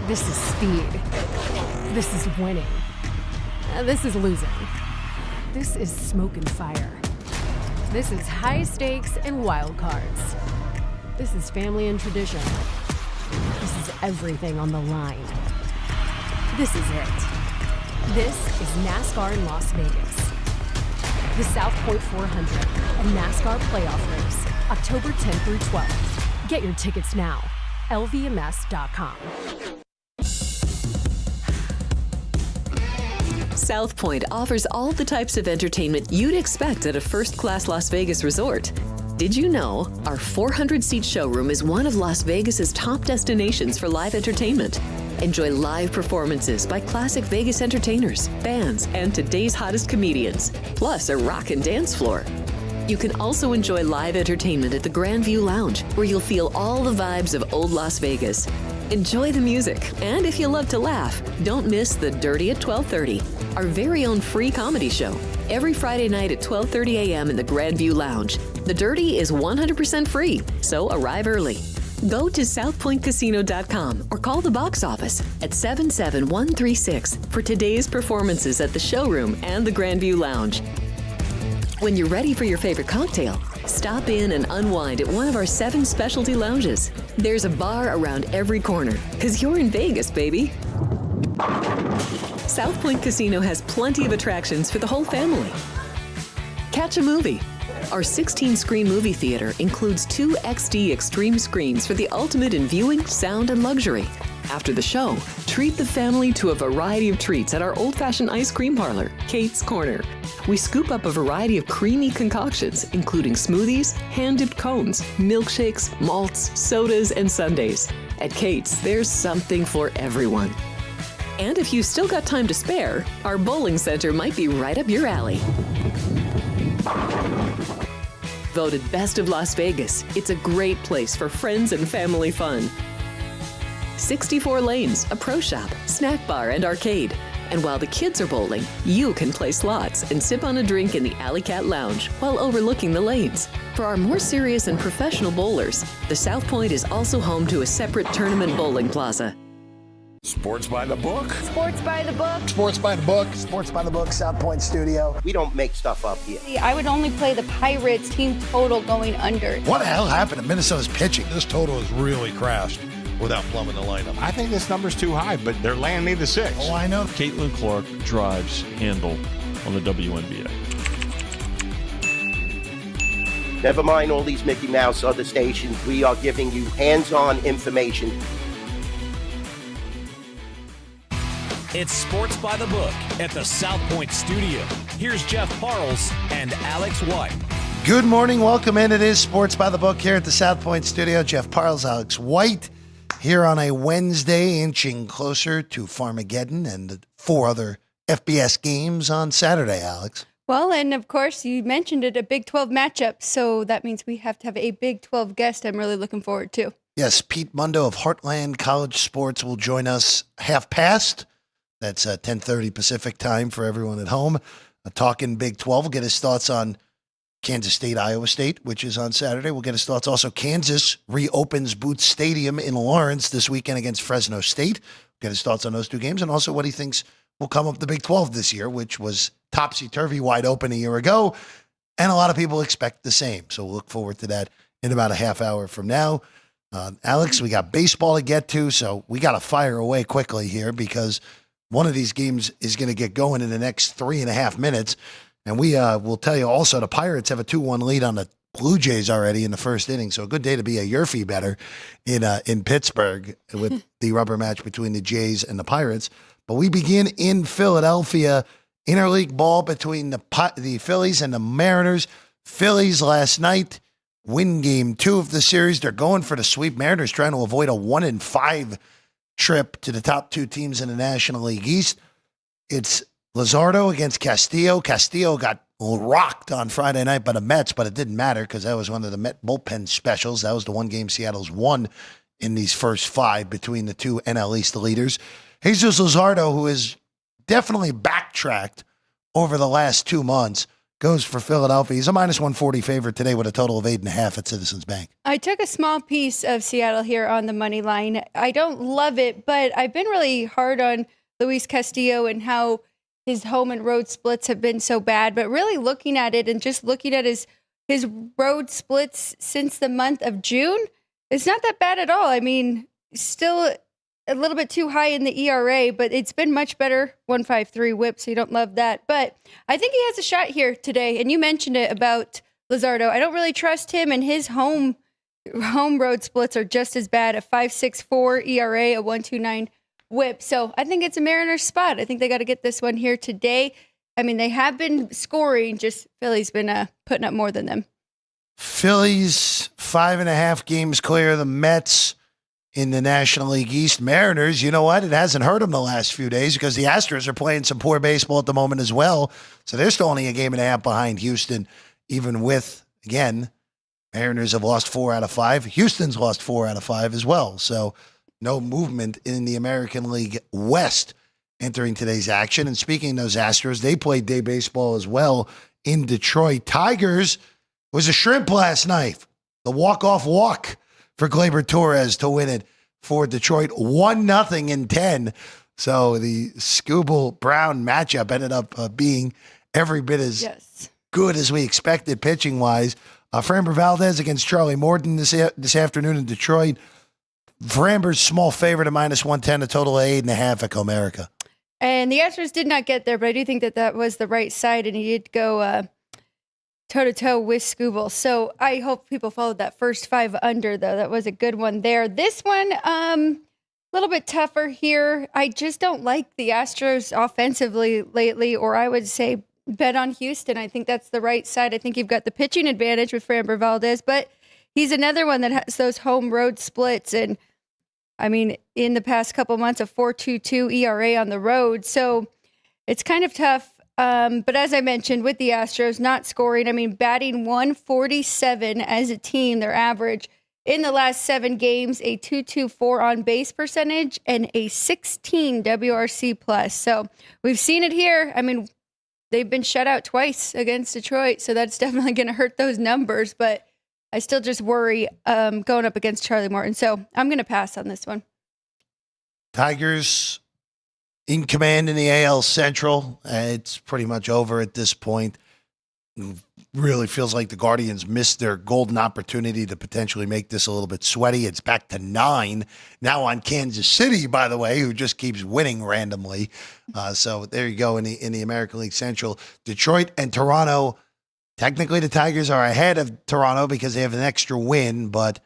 This is speed. This is winning. This is losing. This is smoke and fire. This is high stakes and wild cards. This is family and tradition. This is everything on the line. This is it. This is NASCAR in Las Vegas. The South Point 400, a NASCAR playoff race, October 10th through 12th. Get your tickets now. LVMS.com. South Point offers all the types of entertainment you'd expect at a first-class Las Vegas resort. Did you know our 400-seat showroom is one of Las Vegas's top destinations for live entertainment? Enjoy live performances by classic Vegas entertainers, bands, and today's hottest comedians, plus a rock and dance floor. You can also enjoy live entertainment at the Grand View Lounge, where you'll feel all the vibes of old Las Vegas. Enjoy the music, and if you love to laugh, don't miss The Dirty at 12:30, our very own free comedy show, every Friday night at 12:30 a.m. in the Grand View Lounge. The Dirty is 100% free, so arrive early. Go to southpointcasino.com or call the box office at 77136 for today's performances at the showroom and the Grand View Lounge. When you're ready for your favorite cocktail, stop in and unwind at one of our 7 specialty lounges. There's a bar around every corner, because you're in Vegas, baby. South Point Casino has plenty of attractions for the whole family. Catch a movie. Our 16-screen movie theater includes 2 XD Extreme screens for the ultimate in viewing, sound, and luxury. After the show, treat the family to a variety of treats at our old-fashioned ice cream parlor, Kate's Corner. We scoop up a variety of creamy concoctions, including smoothies, hand-dipped cones, milkshakes, malts, sodas, and sundaes. At Kate's, there's something for everyone. And if you've still got time to spare, our bowling center might be right up your alley. Voted Best of Las Vegas, it's a great place for friends and family fun. 64 lanes, a pro shop, snack bar, and arcade. And while the kids are bowling, you can play slots and sip on a drink in the Alley Cat Lounge while overlooking the lanes. For our more serious and professional bowlers, the South Point is also home to a separate tournament bowling plaza. Sports by the book. Sports by the book. Sports by the book. Sports by the book, South Point Studio. We don't make stuff up here. I would only play the Pirates team total going under. What the hell happened to Minnesota's pitching? This total has really crashed without plumbing the lineup. I think this number's too high, but they're laying me the 6. Oh, I know. Caitlin Clark drives handle on the WNBA. Never mind all these Mickey Mouse other stations. We are giving you hands-on information. It's Sports by the Book at the South Point Studio. Here's Jeff Parles and Alex White. Good morning. Welcome in. It is Sports by the Book here at the South Point Studio. Jeff Parles, Alex White, here on a Wednesday, inching closer to Farmageddon and the 4 other FBS games on Saturday, Alex. Well, and of course, you mentioned it, a Big 12 matchup, so that means we have to have a Big 12 guest I'm really looking forward to. Yes, Pete Mundo of Heartland College Sports will join us half past. That's 10:30 Pacific time for everyone at home. Talking Big 12. We'll get his thoughts on Kansas State, Iowa State, which is on Saturday. We'll get his thoughts. Also, Kansas reopens Boots Stadium in Lawrence this weekend against Fresno State. We'll get his thoughts on those 2 games and also what he thinks will come of the Big 12 this year, which was topsy-turvy, wide open a year ago. And a lot of people expect the same. So we'll look forward to that in about a half hour from now. Alex, we got baseball to get to, so we got to fire away quickly here because one of these games is going to get going in the next 3.5 minutes. And we will tell you also the Pirates have a 2-1 lead on the Blue Jays already in the first inning. So a good day to be a Yerfie better in Pittsburgh with the rubber match between the Jays and the Pirates. But we begin in Philadelphia, interleague ball between the Phillies and the Mariners. Phillies last night win game 2 of the series. They're going for the sweep. Mariners trying to avoid a 1-5 trip to the top 2 teams in the National League East. It's Luzardo against Castillo. Castillo got rocked on Friday night by the Mets, but it didn't matter because that was one of the Met bullpen specials. That was the one game Seattle's won in these first 5 between the 2 NL East leaders. Jesus Luzardo, who has definitely backtracked over the last 2 months, goes for Philadelphia. He's a minus 140 favorite today with a total of 8.5 at Citizens Bank. I took a small piece of Seattle here on the money line. I don't love it, but I've been really hard on Luis Castillo and how his home and road splits have been so bad. But really looking at it and just looking at his road splits since the month of June, it's not that bad at all. I mean, still a little bit too high in the ERA, but it's been much better. 1.53 whip, so you don't love that. But I think he has a shot here today. And you mentioned it about Luzardo. I don't really trust him, and his home road splits are just as bad. A 5.64 ERA, a 1.29 whip. So I think it's a Mariners spot. I think they got to get this one here today. I mean, they have been scoring, just Philly's been putting up more than them. Phillies 5.5 games clear of the Mets in the National League East. Mariners, you know what? It hasn't hurt them the last few days because the Astros are playing some poor baseball at the moment as well. So they're still only a game and a half behind Houston, even with, again, Mariners have lost 4 out of 5. Houston's lost 4 out of 5 as well. So no movement in the American League West entering today's action. And speaking of those Astros, they played day baseball as well in Detroit. Tigers was a shrimp last night. The walk-off walk for Gleyber Torres to win it for Detroit. 1-0 in 10. So the Skubal-Brown matchup ended up being every bit as good as we expected pitching-wise. Framber Valdez against Charlie Morton this afternoon in Detroit. Framber's small favorite at minus 110, a total of 8.5 at Comerica. And the Astros did not get there, but I do think that was the right side, and he did go toe-to-toe with Skubal. So I hope people followed that first 5 under, though. That was a good one there. This one, a little bit tougher here. I just don't like the Astros offensively lately, or I would say bet on Houston. I think that's the right side. I think you've got the pitching advantage with Framber Valdez, but he's another one that has those home road splits. And I mean, in the past couple months, a 4.22 ERA on the road. So it's kind of tough. But as I mentioned, with the Astros not scoring, I mean, batting 147 as a team, their average in the last 7 games, a 2.24 on base percentage and a 16 WRC plus. So we've seen it here. I mean, they've been shut out twice against Detroit, so that's definitely going to hurt those numbers. But I still just worry going up against Charlie Morton. So I'm going to pass on this one. Tigers in command in the AL Central. It's pretty much over at this point. Really feels like the Guardians missed their golden opportunity to potentially make this a little bit sweaty. It's back to 9 now on Kansas City, by the way, who just keeps winning randomly. So there you go in the American League Central. Detroit and Toronto. Technically, the Tigers are ahead of Toronto because they have an extra win, but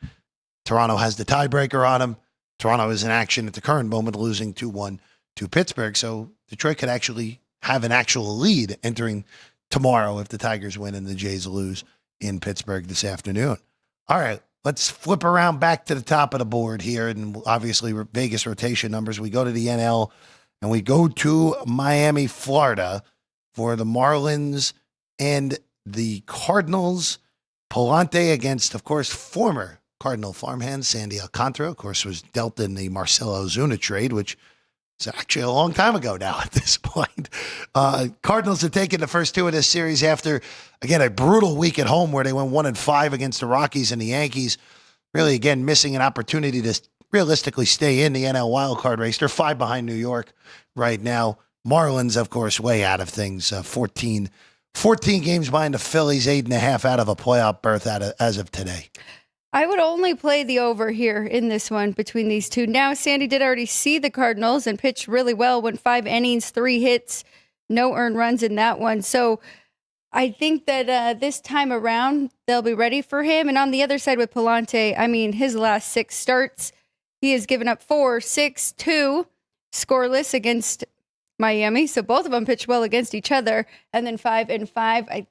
Toronto has the tiebreaker on them. Toronto is in action at the current moment, losing 2-1 to Pittsburgh. So Detroit could actually have an actual lead entering tomorrow if the Tigers win and the Jays lose in Pittsburgh this afternoon. All right, let's flip around back to the top of the board here, and obviously Vegas rotation numbers. We go to the NL, and we go to Miami, Florida for the Marlins and the Cardinals. Palante against, of course, former Cardinal farmhand Sandy Alcantara, of course, was dealt in the Marcell Ozuna trade, which is actually a long time ago now at this point. Cardinals have taken the first 2 of this series after, again, a brutal week at home where they went 1-5 against the Rockies and the Yankees. Really, again, missing an opportunity to realistically stay in the NL wildcard race. They're 5 behind New York right now. Marlins, of course, way out of things. 14 games behind the Phillies, 8.5 out of a playoff berth as of today. I would only play the over here in this one between these two. Now, Sandy did already see the Cardinals and pitched really well, went 5 innings, 3 hits, no earned runs in that one. So I think that this time around, they'll be ready for him. And on the other side with Palante, I mean, his last 6 starts, he has given up 4, 6, 2, scoreless against Miami. So both of them pitched well against each other. And then 5-5.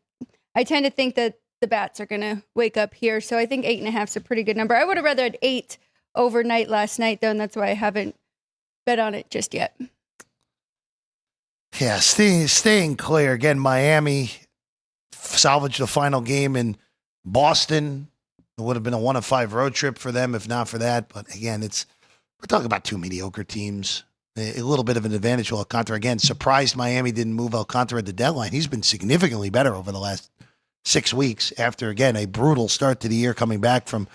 I tend to think that the bats are going to wake up here. So I think 8.5 is a pretty good number. I would have rather had 8 overnight last night, though, and that's why I haven't bet on it just yet. Yeah, staying clear. Again, Miami salvaged the final game in Boston. It would have been a 1-5 road trip for them if not for that. But again, we're talking about 2 mediocre teams. a little bit of an advantage to Alcantara. Again, surprised Miami didn't move Alcantara at the deadline. He's been significantly better over the last 6 weeks after, again, a brutal start to the year coming back from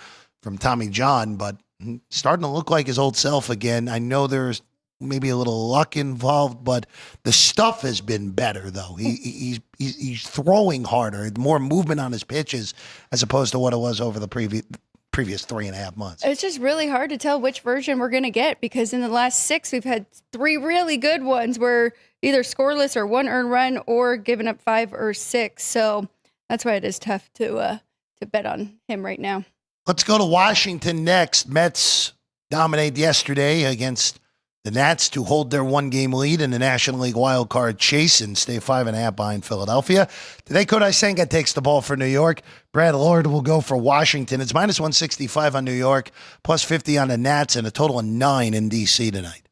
Tommy John, but starting to look like his old self again. I know there's maybe a little luck involved, but the stuff has been better, though. He's throwing harder, more movement on his pitches as opposed to what it was over the previous 3.5 months. It's just really hard to tell which version we're going to get because in the last 6, we've had 3 really good ones where either scoreless or 1 earned run or given up 5 or 6. So that's why it is tough to bet on him right now. Let's go to Washington next. Mets dominate yesterday against the Nats to hold their 1-game lead in the National League wild card chase and stay 5.5 behind Philadelphia. Today, Kodai Senga takes the ball for New York. Brad Lord will go for Washington. It's minus 165 on New York, plus 50 on the Nats, and a total of 9 in D.C. tonight.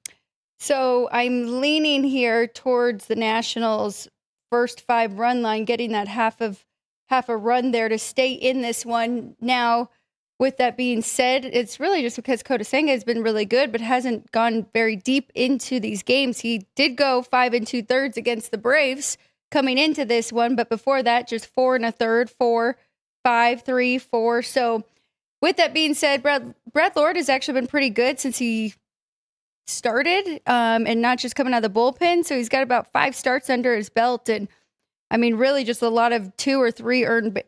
So I'm leaning here towards the Nationals' first 5 run line, getting that half a run there to stay in this one. Now, with that being said, it's really just because Kodai Senga has been really good, but hasn't gone very deep into these games. He did go 5 2/3 against the Braves coming into this one, but before that, just 4 1/3, 4, 5, 3, 4. So with that being said, Brad Lord has actually been pretty good since he started and not just coming out of the bullpen. So he's got about 5 starts under his belt. And I mean, really just a lot of 2 or 3 earned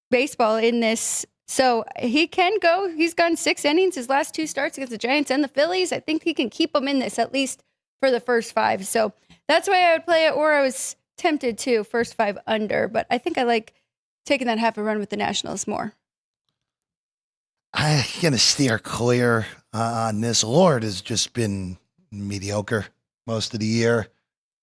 baseball in this. So he can go. He's gone 6 innings his last 2 starts against the Giants and the Phillies. I think he can keep them in this at least for the first 5. So that's why I would play it, or I was tempted to first 5 under. But I think I like taking that half a run with the Nationals more. I'm going to steer clear on this. Lord has just been mediocre most of the year.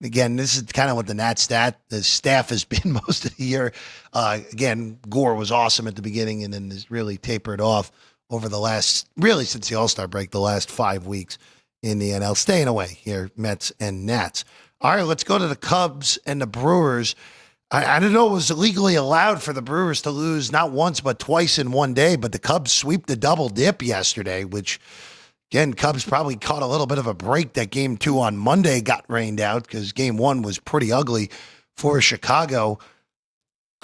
Again, this is kind of what the staff has been most of the year. Again, Gore was awesome at the beginning and then has really tapered off over the last, really since the All-Star break, the last 5 weeks in the NL. Staying away here, Mets and Nats. All right, let's go to the Cubs and the Brewers. I didn't know it was legally allowed for the Brewers to lose not once but twice in one day, but the Cubs sweep the double dip yesterday, which, again, Cubs probably caught a little bit of a break that Game 2 on Monday got rained out because Game 1 was pretty ugly for Chicago.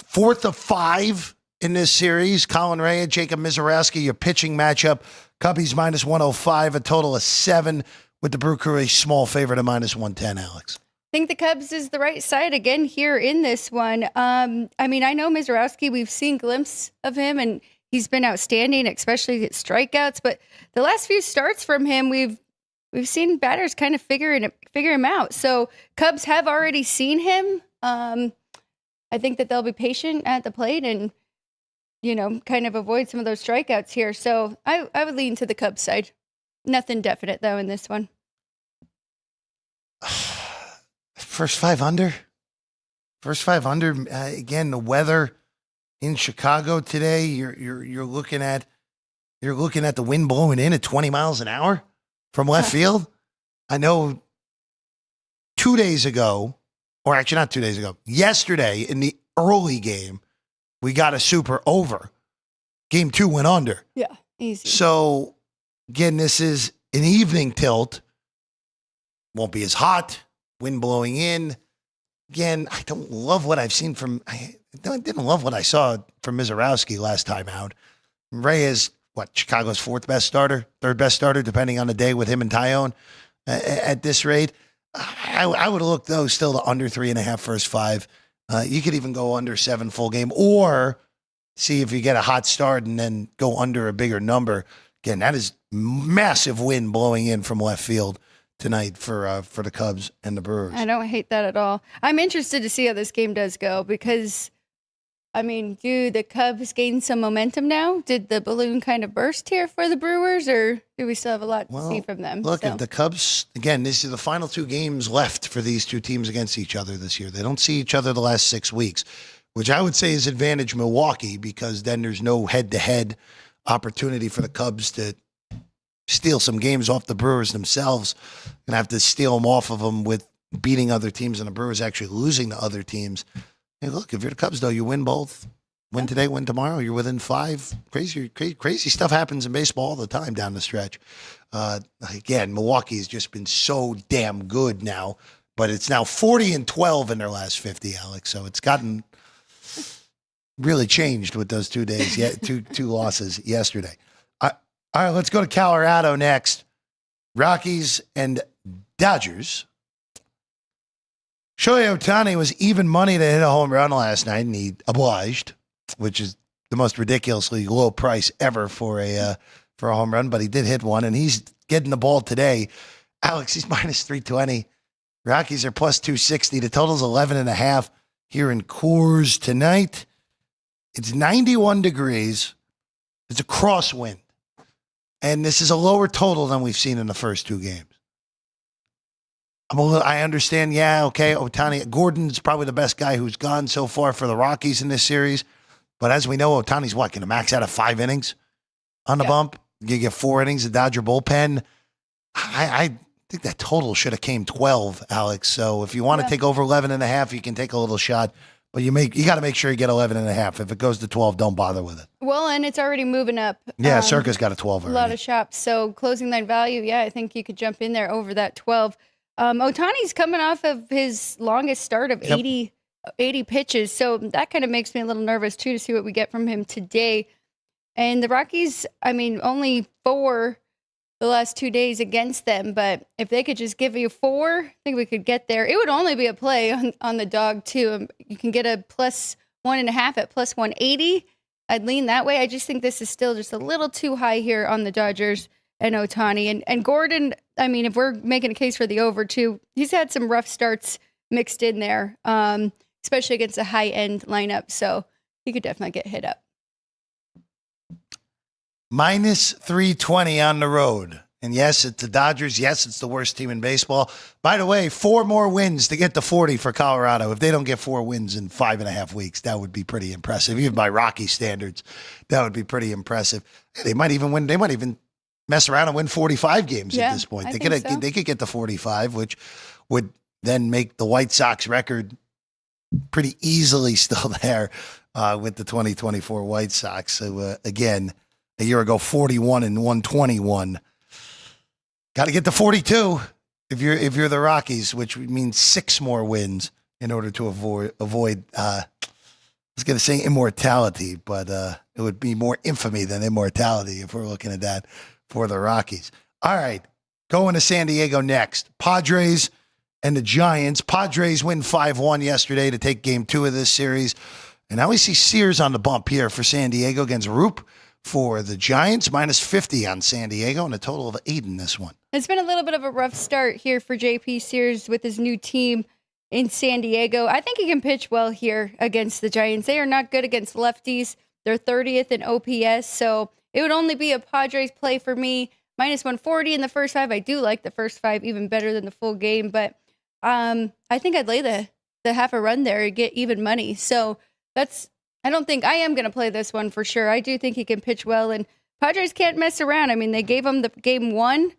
4th of 5 in this series. Colin Rea, Jacob Mizorowski, your pitching matchup. Cubbies minus 105, a total of 7 with the Brew Crew a small favorite of minus 110, Alex. I think the Cubs is the right side again here in this one. I mean, I know Mizorowski, we've seen glimpses of him, and he's been outstanding, especially at strikeouts. But the last few starts from him, we've seen batters kind of figure him out. So Cubs have already seen him. I think that they'll be patient at the plate and, kind of avoid some of those strikeouts here. So I would lean to the Cubs side. Nothing definite, though, in this one. First 5 under. Again, the weather in Chicago today. You're looking at the wind blowing in at 20 miles an hour from left field. I know 2 days ago, or actually not 2 days ago, yesterday in the early game, we got a super over. Game 2 went under. Yeah, easy. So again, this is an evening tilt. Won't be as hot. Wind blowing in. Again, I don't love what I've seen from. I didn't love what I saw from Mizorowski last time out. Ray is Chicago's 4th best starter, 3rd best starter, depending on the day with him and Tyone at this rate. I would look though still to under 3.5 first 5. You could even go under 7 full game, or see if you get a hot start and then go under a bigger number. Again, that is massive wind blowing in from left field tonight for the Cubs and the Brewers. I don't hate that at all. I'm interested to see how this game does go because, I mean, do the Cubs gain some momentum now? Did the balloon kind of burst here for the Brewers, or do we still have a lot to see from them? Look, at the Cubs, again, these are the final 2 games left for these 2 teams against each other this year. They don't see each other the last 6 weeks, which I would say is advantage Milwaukee because then there's no head-to-head opportunity for the Cubs to steal some games off the Brewers themselves and have to steal them off of them with beating other teams and the Brewers actually losing to other teams. Hey, look, if you're the Cubs, though, you win both. Win today, win tomorrow. You're within 5. Crazy stuff happens in baseball all the time down the stretch. Again, Milwaukee's just been so damn good now, but it's now 40-12 in their last 50, Alex. So it's gotten really changed with those 2 days, two losses yesterday. All right, let's go to Colorado next. Rockies and Dodgers. Shohei Ohtani was even money to hit a home run last night, and he obliged, which is the most ridiculously low price ever for a home run, but he did hit one, and he's getting the ball today. Alex, he's minus 320. Rockies are plus 260. The total's 11.5 here in Coors tonight. It's 91 degrees. It's a crosswind, and this is a lower total than we've seen in the first 2 games. I understand, Ohtani. Gordon's probably the best guy who's gone so far for the Rockies in this series. But as we know, Ohtani's going to max out at 5 innings on the bump. You get 4 innings, the Dodger bullpen. I think that total should have came 12, Alex. So if you want to take over 11.5, you can take a little shot. But you got to make sure you get 11.5. If it goes to 12, don't bother with it. Well, and it's already moving up. Yeah, Circa's got a 12 already. A lot of shops. So closing line value, I think you could jump in there over that 12. Ohtani's coming off of his longest start of 80 pitches. So that kind of makes me a little nervous, too, to see what we get from him today. And the Rockies, only 4 the last 2 days against them. But if they could just give you 4, I think we could get there. It would only be a play on the dog, too. You can get a plus 1.5 at plus 180. I'd lean that way. I just think this is still just a little too high here on the Dodgers and Ohtani. And Gordon, if we're making a case for the over, too, he's had some rough starts mixed in there, especially against a high-end lineup. So he could definitely get hit up. Minus 320 on the road. And yes, it's the Dodgers. Yes, it's the worst team in baseball. By the way, 4 more wins to get to 40 for Colorado. If they don't get 4 wins in 5.5 weeks, that would be pretty impressive. Even by Rocky standards, that would be pretty impressive. They might even win. They might even mess around and win 45 games at this point. They could get to 45, which would then make the White Sox record pretty easily still there with the 2024 White Sox. So again, a year ago, 41 and 121. Got to get to 42 if you're the Rockies, which means 6 more wins in order to avoid. I was going to say immortality, but it would be more infamy than immortality if we're looking at that for the Rockies. All right, going to San Diego next. Padres and the Giants. Padres win 5-1 yesterday to take game 2 of this series. And now we see Sears on the bump here for San Diego against Roop for the Giants. Minus 50 on San Diego and a total of 8 in this one. It's been a little bit of a rough start here for JP Sears with his new team in San Diego. I think he can pitch well here against the Giants. They are not good against lefties. They're 30th in OPS, so it would only be a Padres play for me. Minus 140 in the first 5. I do like the first 5 even better than the full game, but I think I'd lay the half a run there and get even money. So I don't think I am going to play this one for sure. I do think he can pitch well, and Padres can't mess around. They gave him the game 1.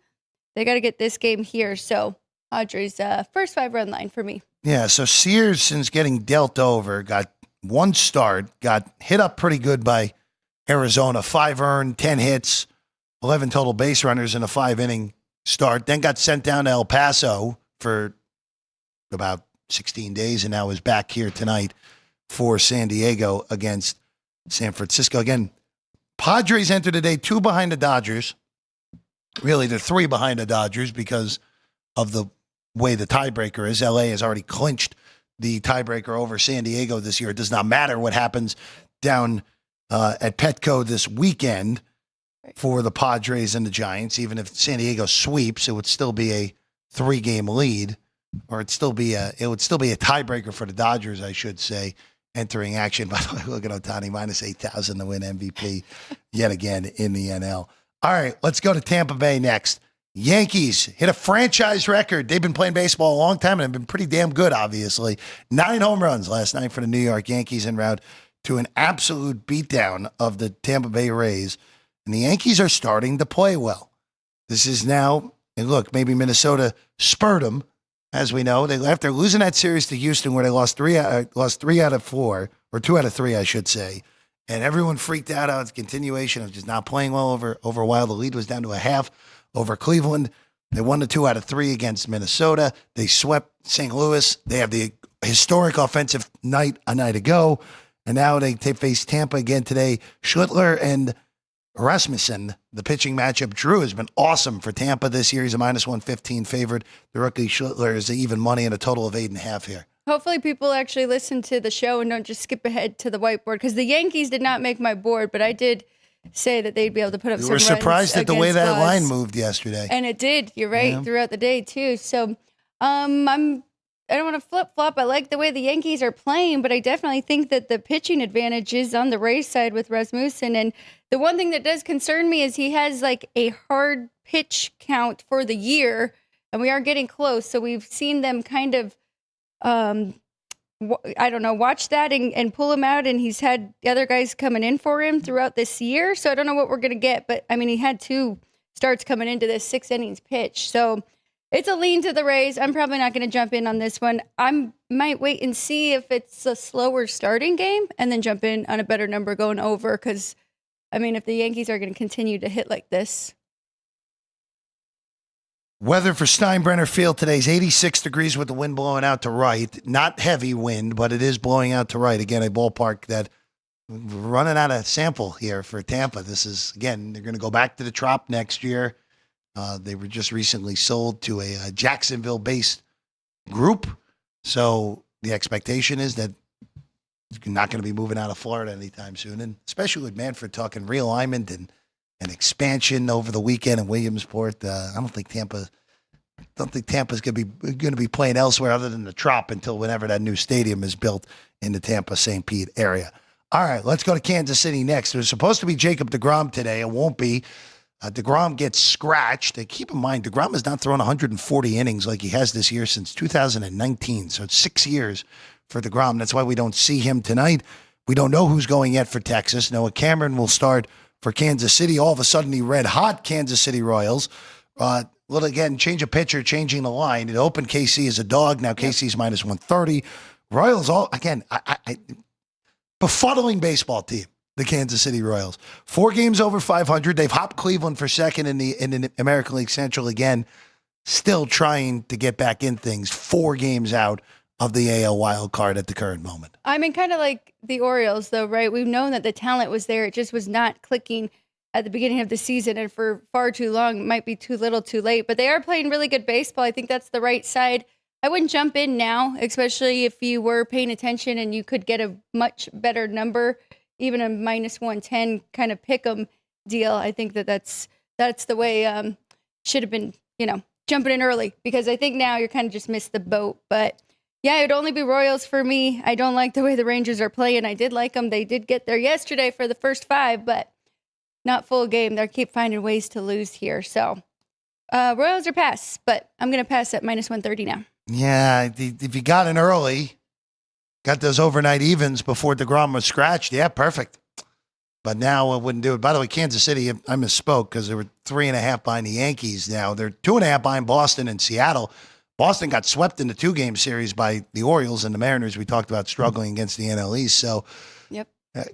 They got to get this game here. So Padres first 5 run line for me. Yeah, so Sears, since getting dealt over, got 1 start, got hit up pretty good by Arizona. 5 earned, 10 hits, 11 total base runners in a 5-inning start. Then got sent down to El Paso for about 16 days, and now is back here tonight for San Diego against San Francisco. Again, Padres entered the day 2 behind the Dodgers. Really, they're 3 behind the Dodgers because of the way the tiebreaker is. LA has already clinched the tiebreaker over San Diego this year. It does not matter what happens down at Petco this weekend for the Padres and the Giants. Even if San Diego sweeps, it would still be a 3-game lead, or it would still be a tiebreaker for the Dodgers, I should say, entering action. By the way, look at Ohtani, minus 8,000 to win MVP yet again in the NL. All right, let's go to Tampa Bay next. Yankees hit a franchise record. They've been playing baseball a long time and have been pretty damn good, obviously. 9 home runs last night for the New York Yankees en route to an absolute beatdown of the Tampa Bay Rays. And the Yankees are starting to play well. This is now, and look, maybe Minnesota spurred them, as we know. After losing that series to Houston where they lost 3 out of 4, or 2 out of 3, I should say, And everyone freaked out how it's a continuation of just not playing well over a while. The lead was down to a half over Cleveland. They won the 2 out of 3 against Minnesota. They swept St. Louis. They have the historic offensive night a night ago. And now they face Tampa again today. Schlittler and Rasmussen, the pitching matchup. Drew has been awesome for Tampa this year. He's a -115 favorite. The rookie Schlittler is even money and a total of 8.5 here. Hopefully people actually listen to the show and don't just skip ahead to the whiteboard, because the Yankees did not make my board, but I did say that they'd be able to put up some runs. We were surprised at the way that Laws. line moved yesterday. And it did. You're right. Throughout the day, too. So I don't want to flip-flop. I like the way the Yankees are playing, but I definitely think that the pitching advantage is on the Rays side with Rasmussen. And the one thing that does concern me is he has like a hard pitch count for the year, and we are getting close. So we've seen them kind of watch that and pull him out, and he's had the other guys coming in for him throughout this year. So I don't know what we're going to get, but I mean, he had 2 starts coming into this 6 innings pitch. So it's a lean to the Rays. I'm probably not going to jump in on this one. I might wait and see if it's a slower starting game and then jump in on a better number going over, because I mean, if the Yankees are going to continue to hit like this. Weather for Steinbrenner Field today is 86 degrees with the wind blowing out to right. Not heavy wind, but it is blowing out to right. Again, a ballpark that we're running out of sample here for Tampa. This is, again, they're going to go back to the Trop next year. They were just recently sold to a Jacksonville-based group. So the expectation is that it's not going to be moving out of Florida anytime soon. And especially with Manfred talking realignment and expansion over the weekend in Williamsport. I don't think Tampa's going to be playing elsewhere other than the Trop until whenever that new stadium is built in the Tampa-St. Pete area. All right, let's go to Kansas City next. There's supposed to be Jacob deGrom today. It won't be. deGrom gets scratched. Keep in mind, deGrom has not thrown 140 innings like he has this year since 2019. So it's 6 years for deGrom. That's why we don't see him tonight. We don't know who's going yet for Texas. Noah Cameron will start for Kansas City. All of a sudden, the red-hot Kansas City Royals. Well, again, change a pitcher, changing the line. It opened KC as a dog. Now KC's -130. Royals, befuddling baseball team, the Kansas City Royals. 4 games over 500. They've hopped Cleveland for second in the American League Central again. Still trying to get back in things. 4 games out of the AL wild card at the current moment. I mean, kind of like the Orioles, though, right? We've known that the talent was there. It just was not clicking at the beginning of the season, and for far too long. It might be too little, too late. But they are playing really good baseball. I think that's the right side. I wouldn't jump in now, especially if you were paying attention and you could get a much better number, even a -110 kind of pick 'em deal. I think that's the way should have been, jumping in early, because I think now you're kind of just missed the boat. But yeah, it'd only be Royals for me. I don't like the way the Rangers are playing. I did like them. They did get there yesterday for the first 5, but not full game. They keep finding ways to lose here. So Royals are pass, but I'm going to pass at -130 now. Yeah, if you got in early, got those overnight evens before deGrom was scratched, yeah, perfect. But now I wouldn't do it. By the way, Kansas City, I misspoke because they were 3.5 behind the Yankees now. They're 2.5 behind Boston and Seattle. Boston got swept in the 2-game series by the Orioles, and the Mariners we talked about struggling against the NL East. So yep.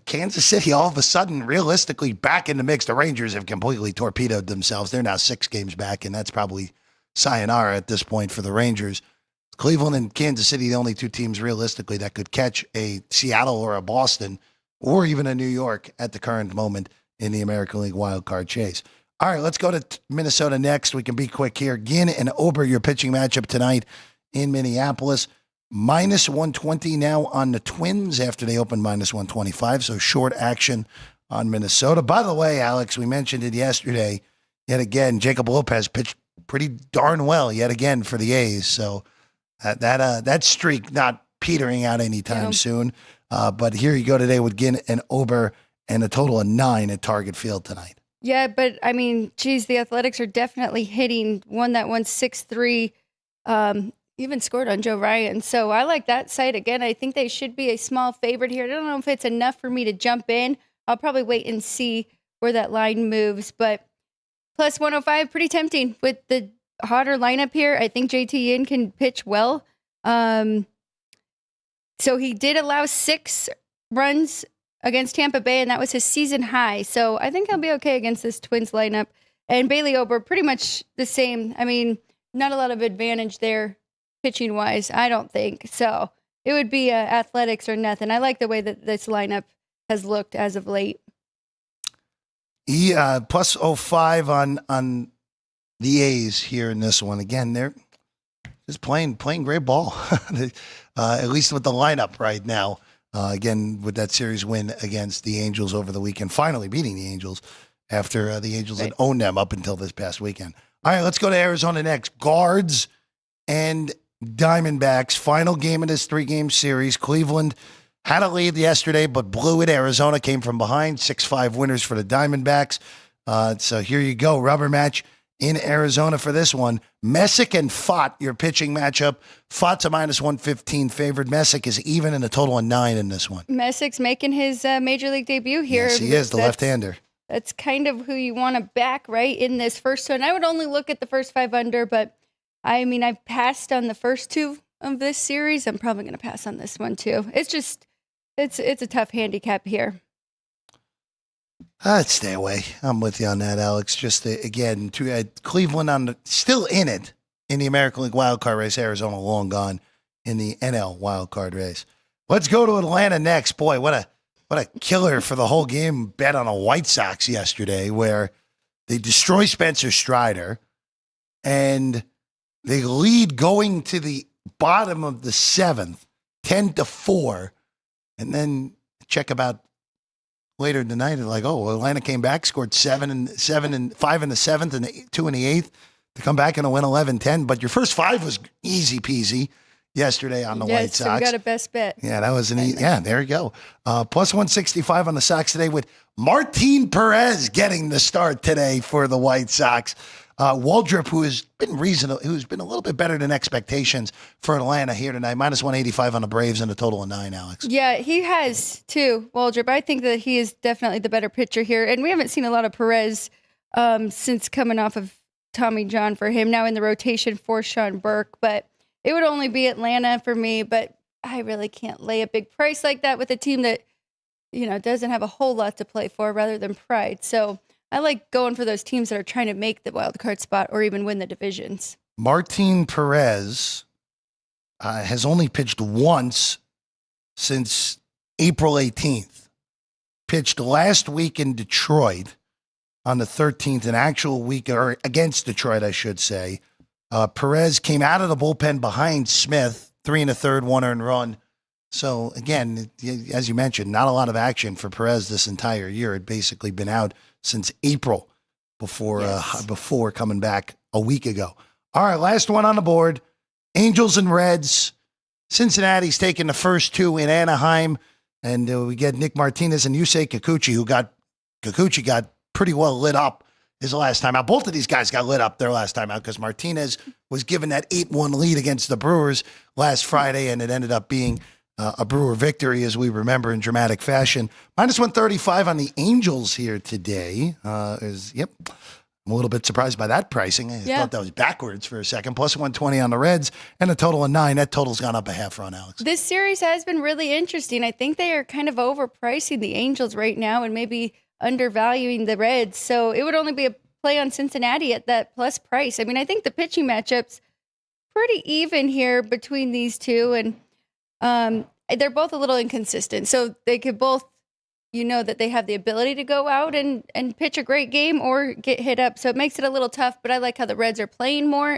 Kansas City all of a sudden realistically back in the mix. The Rangers have completely torpedoed themselves. They're now 6 games back, and that's probably sayonara at this point for the Rangers. Cleveland and Kansas City, the only 2 teams realistically that could catch a Seattle or a Boston or even a New York at the current moment in the American League wild card chase. All right, let's go to Minnesota next. We can be quick here. Ginn and Ober, your pitching matchup tonight in Minneapolis. -120 now on the Twins after they opened -125, so short action on Minnesota. By the way, Alex, we mentioned it yesterday. Yet again, Jacob Lopez pitched pretty darn well yet again for the A's. So that streak not petering out anytime soon. But here you go today with Ginn and Ober and a total of 9 at Target Field tonight. Yeah, but I mean, geez, the Athletics are definitely hitting. Won 6-3, even scored on Joe Ryan. So I like that side again. I think they should be a small favorite here. I don't know if it's enough for me to jump in. I'll probably wait and see where that line moves. But +105, pretty tempting with the hotter lineup here. I think JT Yin can pitch well. So he did allow 6 runs against Tampa Bay, and that was his season high. So I think he'll be okay against this Twins lineup. And Bailey Ober, pretty much the same. I mean, not a lot of advantage there pitching-wise, I don't think. So it would be athletics or nothing. I like the way that this lineup has looked as of late. Plus 05 on the A's here in this one. Again, they're just playing great ball, at least with the lineup right now. Again, with that series win against the Angels over the weekend, finally beating the Angels after the Angels had owned them up until this past weekend. All right, let's go to Arizona next. Guards and Diamondbacks, final game of this 3-game series. Cleveland had a lead yesterday, but blew it. Arizona came from behind, 6-5 winners for the Diamondbacks. So here you go, rubber match in Arizona for this one. Messick and Fott, your pitching matchup. Fott's a -115 favored. Messick is even in a total of 9 in this one. Messick's making his major league debut here. Yes, he is, the left-hander. That's kind of who you want to back, right, in this first one. I would only look at the first 5 under, but I mean, I've passed on the first 2 of this series. I'm probably going to pass on this one too. It's just, it's a tough handicap here. I'd stay away. I'm with you on that, Alex. Just again, Cleveland still in it in the American League wildcard race. Arizona long gone in the NL wildcard race. Let's go to Atlanta next. Boy, what a killer for the whole game bet on a White Sox yesterday, where they destroy Spencer Strider and they lead going to the bottom of the 7th, 10-4, and then check about later in the night, and like, oh, Atlanta came back, scored 7 and 5 in the 7th and 2 in the 8th to come back and win 11-10. But your first 5 was easy peasy yesterday on the White Sox. So we got a best bet. Yeah, that was there you go. Plus 165 on the Sox today with Martin Perez getting the start today for the White Sox. Waldrop, who's been a little bit better than expectations for Atlanta here tonight, -185 on the Braves and a total of 9, Alex. Yeah, he has too, Waldrop. I think that he is definitely the better pitcher here. And we haven't seen a lot of Perez since coming off of Tommy John for him, now in the rotation for Sean Burke. But it would only be Atlanta for me, but I really can't lay a big price like that with a team that, doesn't have a whole lot to play for rather than pride. So I like going for those teams that are trying to make the wild card spot or even win the divisions. Martin Perez has only pitched once since April 18th. Pitched last week in Detroit on the 13th, an actual week, or against Detroit, I should say. Perez came out of the bullpen behind Smith, 3 1/3, 1 earned run. So again, as you mentioned, not a lot of action for Perez this entire year. Had basically been out since April before coming back a week ago. All right, last one on the board. Angels and Reds. Cincinnati's taking the first 2 in Anaheim. And we get Nick Martinez and Yusei Kikuchi, Kikuchi got pretty well lit up his last time out. Both of these guys got lit up their last time out because Martinez was given that 8-1 lead against the Brewers last Friday, and it ended up being a Brewer victory, as we remember, in dramatic fashion. -135 on the Angels here today. I'm a little bit surprised by that pricing. I thought that was backwards for a second. Plus 120 on the Reds and a total of 9. That total's gone up a half run, Alex. This series has been really interesting. I think they are kind of overpricing the Angels right now and maybe undervaluing the Reds. So it would only be a play on Cincinnati at that plus price. I mean, I think the pitching matchup's pretty even here between these two. And they're both a little inconsistent. So they could both, that they have the ability to go out and pitch a great game or get hit up. So it makes it a little tough, but I like how the Reds are playing more,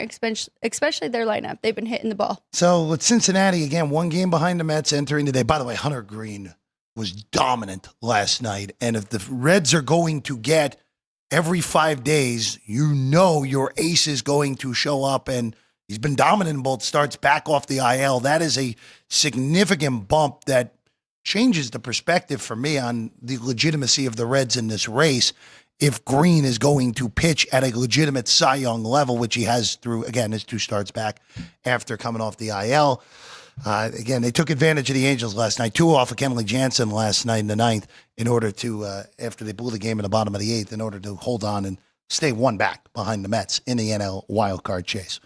especially their lineup. They've been hitting the ball. So with Cincinnati, again, 1 game behind the Mets entering today. By the way, Hunter Green was dominant last night. And if the Reds are going to get every 5 days, your ace is going to show up, and he's been dominant in both starts back off the IL. That is a significant bump that changes the perspective for me on the legitimacy of the Reds in this race. If Green is going to pitch at a legitimate Cy Young level, which he has through, again, his 2 starts back after coming off the IL. Again, they took advantage of the Angels last night. 2 off of Kenley Jansen last night in the 9th in order to, after they blew the game in the bottom of the 8th, in order to hold on and stay 1 back behind the Mets in the NL wildcard chase.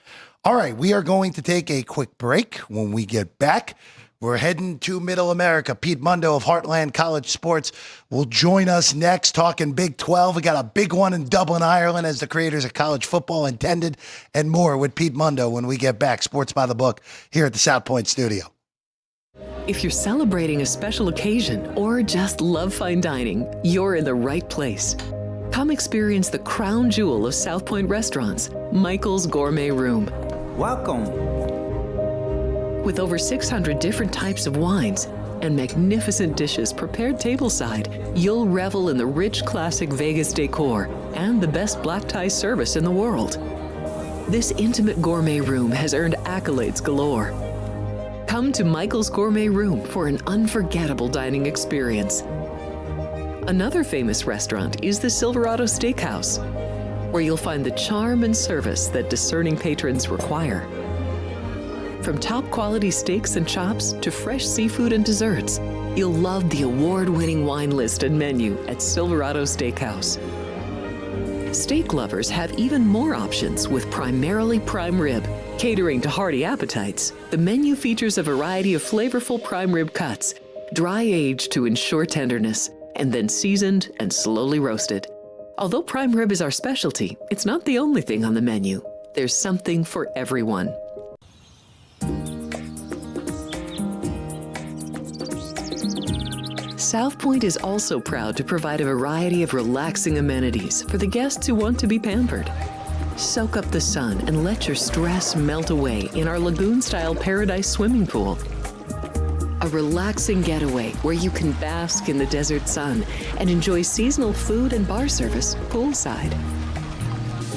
All right, we are going to take a quick break. When we get back, We're heading to Middle America. Pete Mundo of Heartland College Sports will join us next, talking Big 12. We got a big one in Dublin, Ireland, as the creators of college football intended, and more with Pete Mundo when we get back. Sports by the Book here at the South Point Studio. If you're celebrating a special occasion or just love fine dining, you're in the right place. Come experience the crown jewel of South Point restaurants, Michael's Gourmet Room. Welcome. With over 600 different types of wines and magnificent dishes prepared tableside, you'll revel in the rich classic Vegas decor and the best black tie service in the world. This intimate gourmet room has earned accolades galore. Come to Michael's Gourmet Room for an unforgettable dining experience. Another famous restaurant is the Silverado Steakhouse, where you'll find the charm and service that discerning patrons require. From top quality steaks and chops to fresh seafood and desserts, you'll love the award-winning wine list and menu at Silverado Steakhouse. Steak lovers have even more options with primarily prime rib. Catering to hearty appetites, the menu features a variety of flavorful prime rib cuts, dry-aged to ensure tenderness, and then seasoned and slowly roasted. Although prime rib is our specialty, it's not the only thing on the menu. There's something for everyone. South Point is also proud to provide a variety of relaxing amenities for the guests who want to be pampered. Soak up the sun and let your stress melt away in our lagoon-style paradise swimming pool. A relaxing getaway where you can bask in the desert sun and enjoy seasonal food and bar service poolside.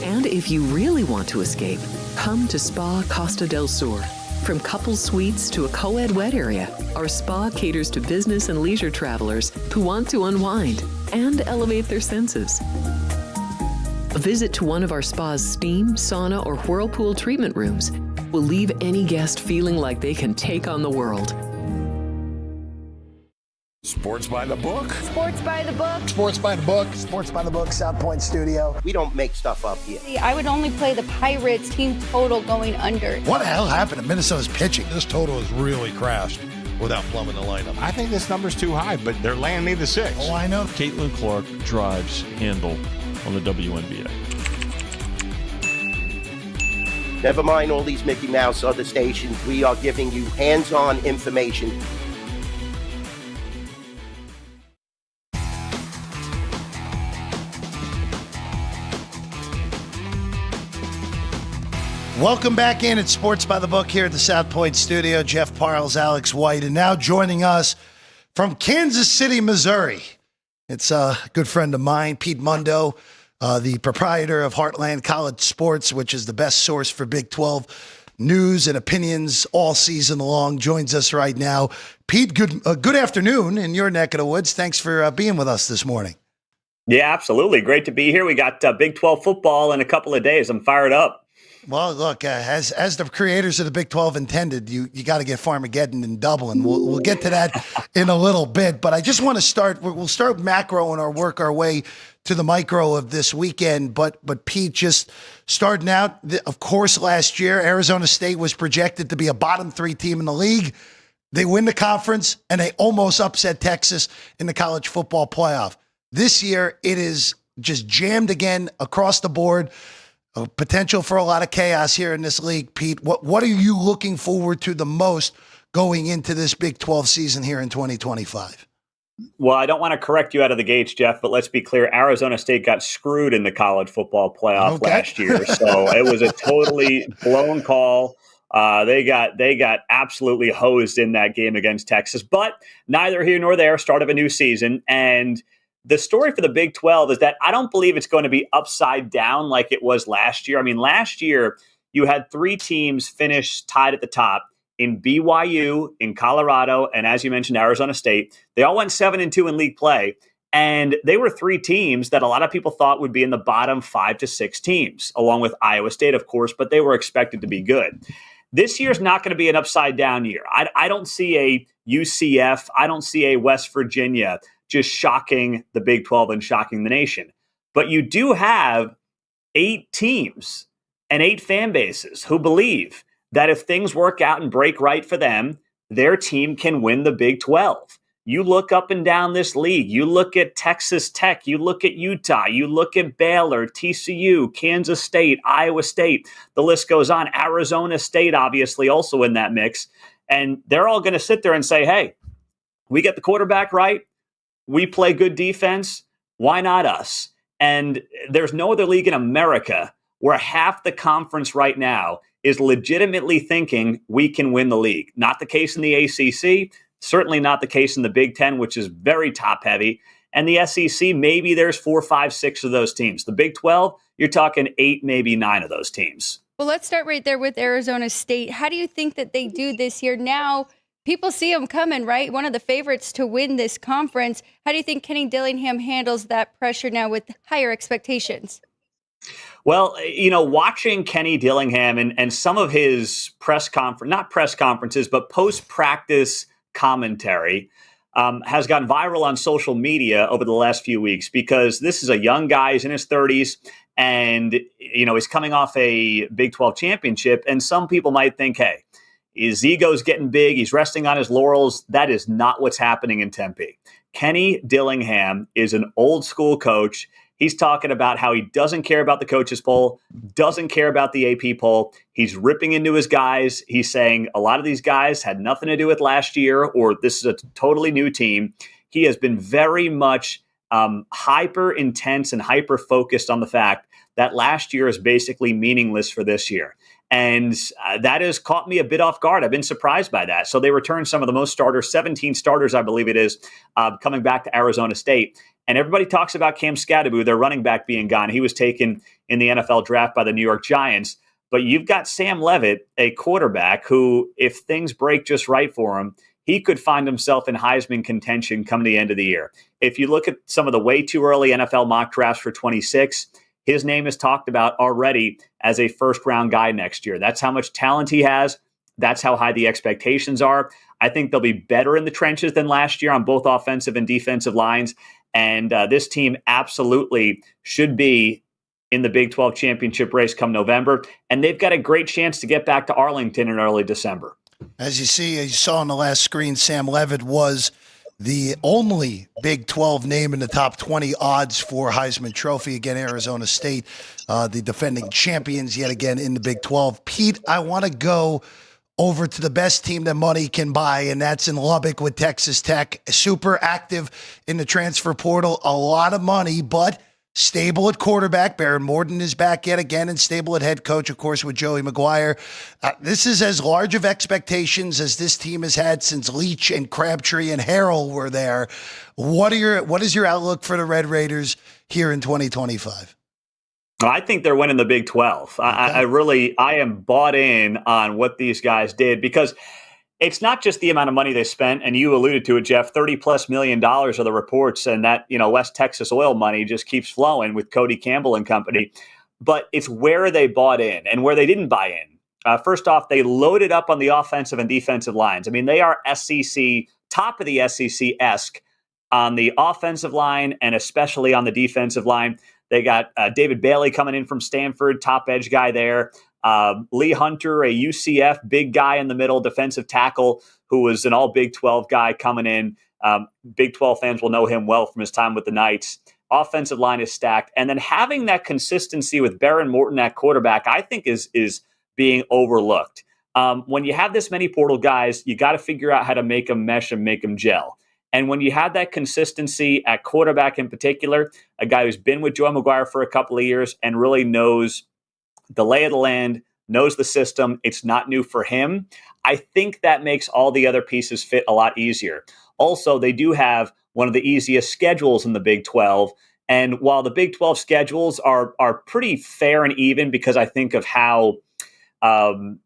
And if you really want to escape, come to Spa Costa del Sur. From couple suites to a co-ed wet area, our spa caters to business and leisure travelers who want to unwind and elevate their senses. A visit to one of our spa's steam, sauna, or whirlpool treatment rooms will leave any guest feeling like they can take on the world. Sports by the book. Sports by the book. Sports by the Book. Sports by the Book, South Point Studio. We don't make stuff up here. I would only play the Pirates team total going under. What the hell happened to Minnesota's pitching? This total is really crashed without plumbing the lineup. I think this number's too high, but they're laying me the 6. Oh, I know. Caitlin Clark drives handle on the WNBA. Never mind all these Mickey Mouse other stations. We are giving you hands-on information. Welcome back in at Sports by the Book here at the South Point Studio. Jeff Parles, Alex White, and now joining us from Kansas City, Missouri. It's a good friend of mine, Pete Mundo, the proprietor of Heartland College Sports, which is the best source for Big 12 news and opinions all season long, joins us right now. Pete, good afternoon in your neck of the woods. Thanks for being with us this morning. Yeah, absolutely. Great to be here. We got Big 12 football in a couple of days. I'm fired up. Well, look, as the creators of the Big 12 intended, you got to get Farmageddon in Dublin. We'll get to that in a little bit, but I just want to start. We'll start macro and work our way to the micro of this weekend. But Pete, just starting out, of course, last year Arizona State was projected to be a bottom 3 team in the league. They win the conference and they almost upset Texas in the college football playoff. This year, it is just jammed again across the board. Potential for a lot of chaos here in this league. Pete, what are you looking forward to the most going into this Big 12 season here in 2025? Well, I don't want to correct you out of the gates, Jeff, but let's be clear. Arizona State got screwed in the college football playoff last year. So it was a totally blown call. They got absolutely hosed in that game against Texas, but neither here nor there. Start of a new season. And the story for the Big 12 is that I don't believe it's going to be upside down like it was last year. I mean, last year you had 3 teams finish tied at the top in BYU, in Colorado, and as you mentioned, Arizona State. They all went 7-2 in league play, and they were 3 teams that a lot of people thought would be in the bottom 5 to 6 teams, along with Iowa State, of course, but they were expected to be good. This year's not going to be an upside down year. I don't see a UCF. I don't see a West Virginia just shocking the Big 12 and shocking the nation. But you do have 8 teams and 8 fan bases who believe that if things work out and break right for them, their team can win the Big 12. You look up and down this league. You look at Texas Tech. You look at Utah. You look at Baylor, TCU, Kansas State, Iowa State. The list goes on. Arizona State, obviously, also in that mix. And they're all going to sit there and say, hey, we get the quarterback right. We play good defense. Why not us? And there's no other league in America where half the conference right now is legitimately thinking we can win the league. Not the case in the ACC. Certainly not the case in the Big Ten, which is very top heavy. And the SEC, maybe there's 4, 5, 6 of those teams. The Big 12, you're talking 8, maybe 9 of those teams. Well, let's start right there with Arizona State. How do you think that they do this year? Now, people see them coming, right? One of the favorites to win this conference. How do you think Kenny Dillingham handles that pressure now with higher expectations? Well, watching Kenny Dillingham and some of his not press conferences, but post-practice commentary has gone viral on social media over the last few weeks because this is a young guy. He's in his 30s and, he's coming off a Big 12 championship. And some people might think, hey, his ego's getting big. He's resting on his laurels. That is not what's happening in Tempe. Kenny Dillingham is an old school coach. He's talking about how he doesn't care about the coaches poll, doesn't care about the AP poll. He's ripping into his guys. He's saying a lot of these guys had nothing to do with last year, or this is a totally new team. He has been very much hyper intense and hyper focused on the fact that last year is basically meaningless for this year. And that has caught me a bit off guard. I've been surprised by that. So they returned some of the most starters, 17 starters, I believe it is, coming back to Arizona State. And everybody talks about Cam Scadaboo, their running back, being gone. He was taken in the NFL draft by the New York Giants. But you've got Sam Leavitt, a quarterback who, if things break just right for him, he could find himself in Heisman contention come the end of the year. If you look at some of the way too early NFL mock drafts for 26, his name is talked about already as a first-round guy next year. That's how much talent he has. That's how high the expectations are. I think they'll be better in the trenches than last year on both offensive and defensive lines. And this team absolutely should be in the Big 12 championship race come November. And they've got a great chance to get back to Arlington in early December. As you saw on the last screen, Sam Leavitt was the only Big 12 name in the top 20 odds for Heisman Trophy. Again, Arizona State, the defending champions yet again in the Big 12. Pete, I want to go over to the best team that money can buy, and that's in Lubbock with Texas Tech. Super active in the transfer portal, a lot of money, but stable at quarterback. Baron Morton is back yet again, and stable at head coach, of course, with Joey McGuire. This is as large of expectations as this team has had since Leach and Crabtree and Harrell were there. What is your outlook for the Red Raiders here in 2025? I think they're winning the Big 12. Okay. I am bought in on what these guys did because it's not just the amount of money they spent, and you alluded to it, Jeff, $30+ million are the reports, and that, West Texas oil money just keeps flowing with Cody Campbell and company. But it's where they bought in and where they didn't buy in. First off, they loaded up on the offensive and defensive lines. I mean, they are SEC, top of the SEC-esque on the offensive line and especially on the defensive line. They got David Bailey coming in from Stanford, top edge guy there. Lee Hunter, a UCF big guy in the middle, defensive tackle, who was an all Big 12 guy coming in. Big 12 fans will know him well from his time with the Knights. Offensive line is stacked. And then having that consistency with Baron Morton at quarterback, I think is being overlooked. When you have this many portal guys, you got to figure out how to make them mesh and make them gel. And when you have that consistency at quarterback in particular, a guy who's been with Joey McGuire for a couple of years and really knows the lay of the land, knows the system, it's not new for him, I think that makes all the other pieces fit a lot easier. Also, they do have one of the easiest schedules in the Big 12. And while the Big 12 schedules are pretty fair and even because I think of how even